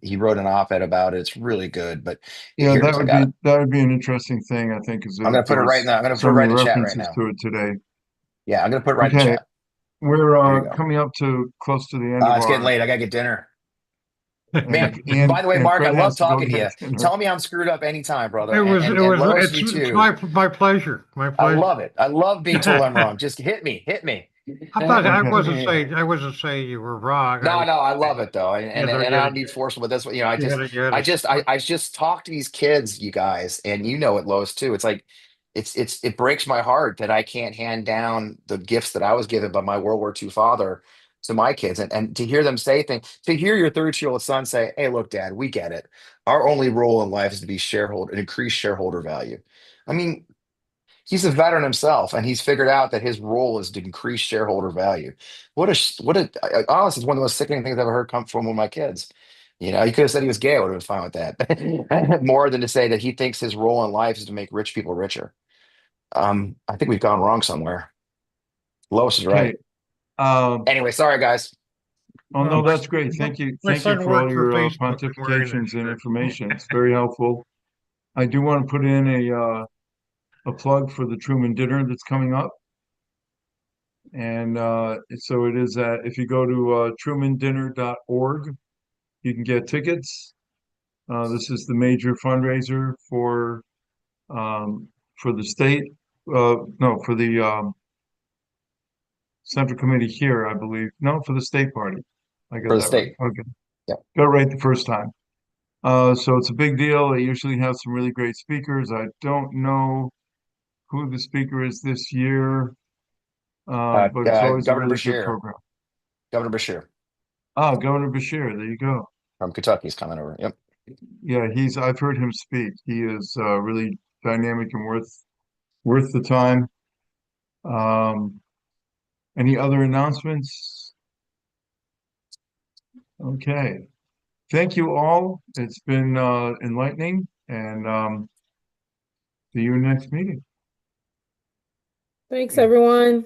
Speaker 11: He wrote an op-ed about it. It's really good. But
Speaker 1: Yeah,
Speaker 11: here's I got it.
Speaker 1: that would be an interesting thing, I think, is
Speaker 11: I'm
Speaker 1: if
Speaker 11: gonna
Speaker 1: there
Speaker 11: put it right
Speaker 1: was
Speaker 11: now. I'm gonna put
Speaker 1: so
Speaker 11: it right
Speaker 1: many
Speaker 11: in the chat right
Speaker 1: references
Speaker 11: now.
Speaker 1: to it today.
Speaker 11: Yeah, I'm gonna put it right in the
Speaker 1: Okay,
Speaker 11: chat.
Speaker 1: we're
Speaker 11: There you go.
Speaker 1: coming up to close to the end of
Speaker 11: It's getting
Speaker 1: our
Speaker 11: late. I gotta get dinner.
Speaker 1: and
Speaker 11: Man,
Speaker 1: and
Speaker 11: by the way,
Speaker 1: and
Speaker 11: Mark, I
Speaker 1: Fred
Speaker 11: love
Speaker 1: has to go
Speaker 11: talking to
Speaker 1: get
Speaker 11: you.
Speaker 1: dinner.
Speaker 11: Tell me I'm screwed up anytime, brother.
Speaker 10: It
Speaker 11: And
Speaker 10: was,
Speaker 11: and,
Speaker 10: it
Speaker 11: and
Speaker 10: was,
Speaker 11: Lois, you
Speaker 10: it's
Speaker 11: too.
Speaker 10: my pleasure, my
Speaker 11: I
Speaker 10: pleasure.
Speaker 11: love it. I love being told I'm wrong. Just hit me. Hit me.
Speaker 1: Okay.
Speaker 10: I wasn't saying you were wrong. I
Speaker 11: No,
Speaker 10: was
Speaker 11: no, I love
Speaker 10: saying
Speaker 11: it though, and
Speaker 10: you
Speaker 11: and,
Speaker 10: had to,
Speaker 11: and
Speaker 10: you
Speaker 11: I
Speaker 10: had
Speaker 11: don't
Speaker 10: to,
Speaker 11: need forceful, but that's what I
Speaker 10: you
Speaker 11: just,
Speaker 10: had to, you had
Speaker 11: I
Speaker 10: to
Speaker 11: just, I just talk to these kids, you guys, and you know it, Lois, too. It's like, it breaks my heart that I can't hand down the gifts that I was given by my World War II father to my kids, and to hear them say things, to hear your 30-year-old son say, "Hey, look, Dad, we get it. Our only role in life is to be shareholder and increase shareholder value." I mean, he's a veteran himself, and he's figured out that his role is to increase shareholder value. Honestly, it's one of the most sickening things I've ever heard come from one of my kids. He could have said he was gay. I would have been fine with that. More than to say that he thinks his role in life is to make rich people richer. I think we've gone wrong somewhere. Lois is
Speaker 1: Okay.
Speaker 11: right. Anyway, sorry guys.
Speaker 1: Oh, no,
Speaker 10: my
Speaker 1: that's great. Thank you.
Speaker 10: my
Speaker 1: Thank you
Speaker 10: son
Speaker 1: for all
Speaker 10: worked for
Speaker 1: your
Speaker 10: Facebook and wearing that
Speaker 1: pontifications and
Speaker 10: shirt.
Speaker 1: information. It's very helpful. I do want to put in a plug for the Truman Dinner that's coming up. And so it is at, if you go to trumandinner.org, you can get tickets. This is the major fundraiser for the state, no, for the Central Committee here, I believe. No, for the state party. I got
Speaker 11: For the
Speaker 1: that right.
Speaker 11: state.
Speaker 1: Okay.
Speaker 11: Yeah.
Speaker 1: Got it right the first time. So it's a big deal. They usually have some really great speakers. I don't know who the speaker is this year, but it's always a
Speaker 11: Governor
Speaker 1: really good
Speaker 11: Bashir.
Speaker 1: program.
Speaker 11: Governor Bashir
Speaker 1: Ah, Governor Bashir, there you go.
Speaker 11: from Kentucky is coming over. Yep.
Speaker 1: Yeah, I've heard him speak. He is really dynamic and worth the time. Any other announcements? Okay. Thank you all. It's been enlightening, and see you next meeting.
Speaker 5: Thanks, everyone.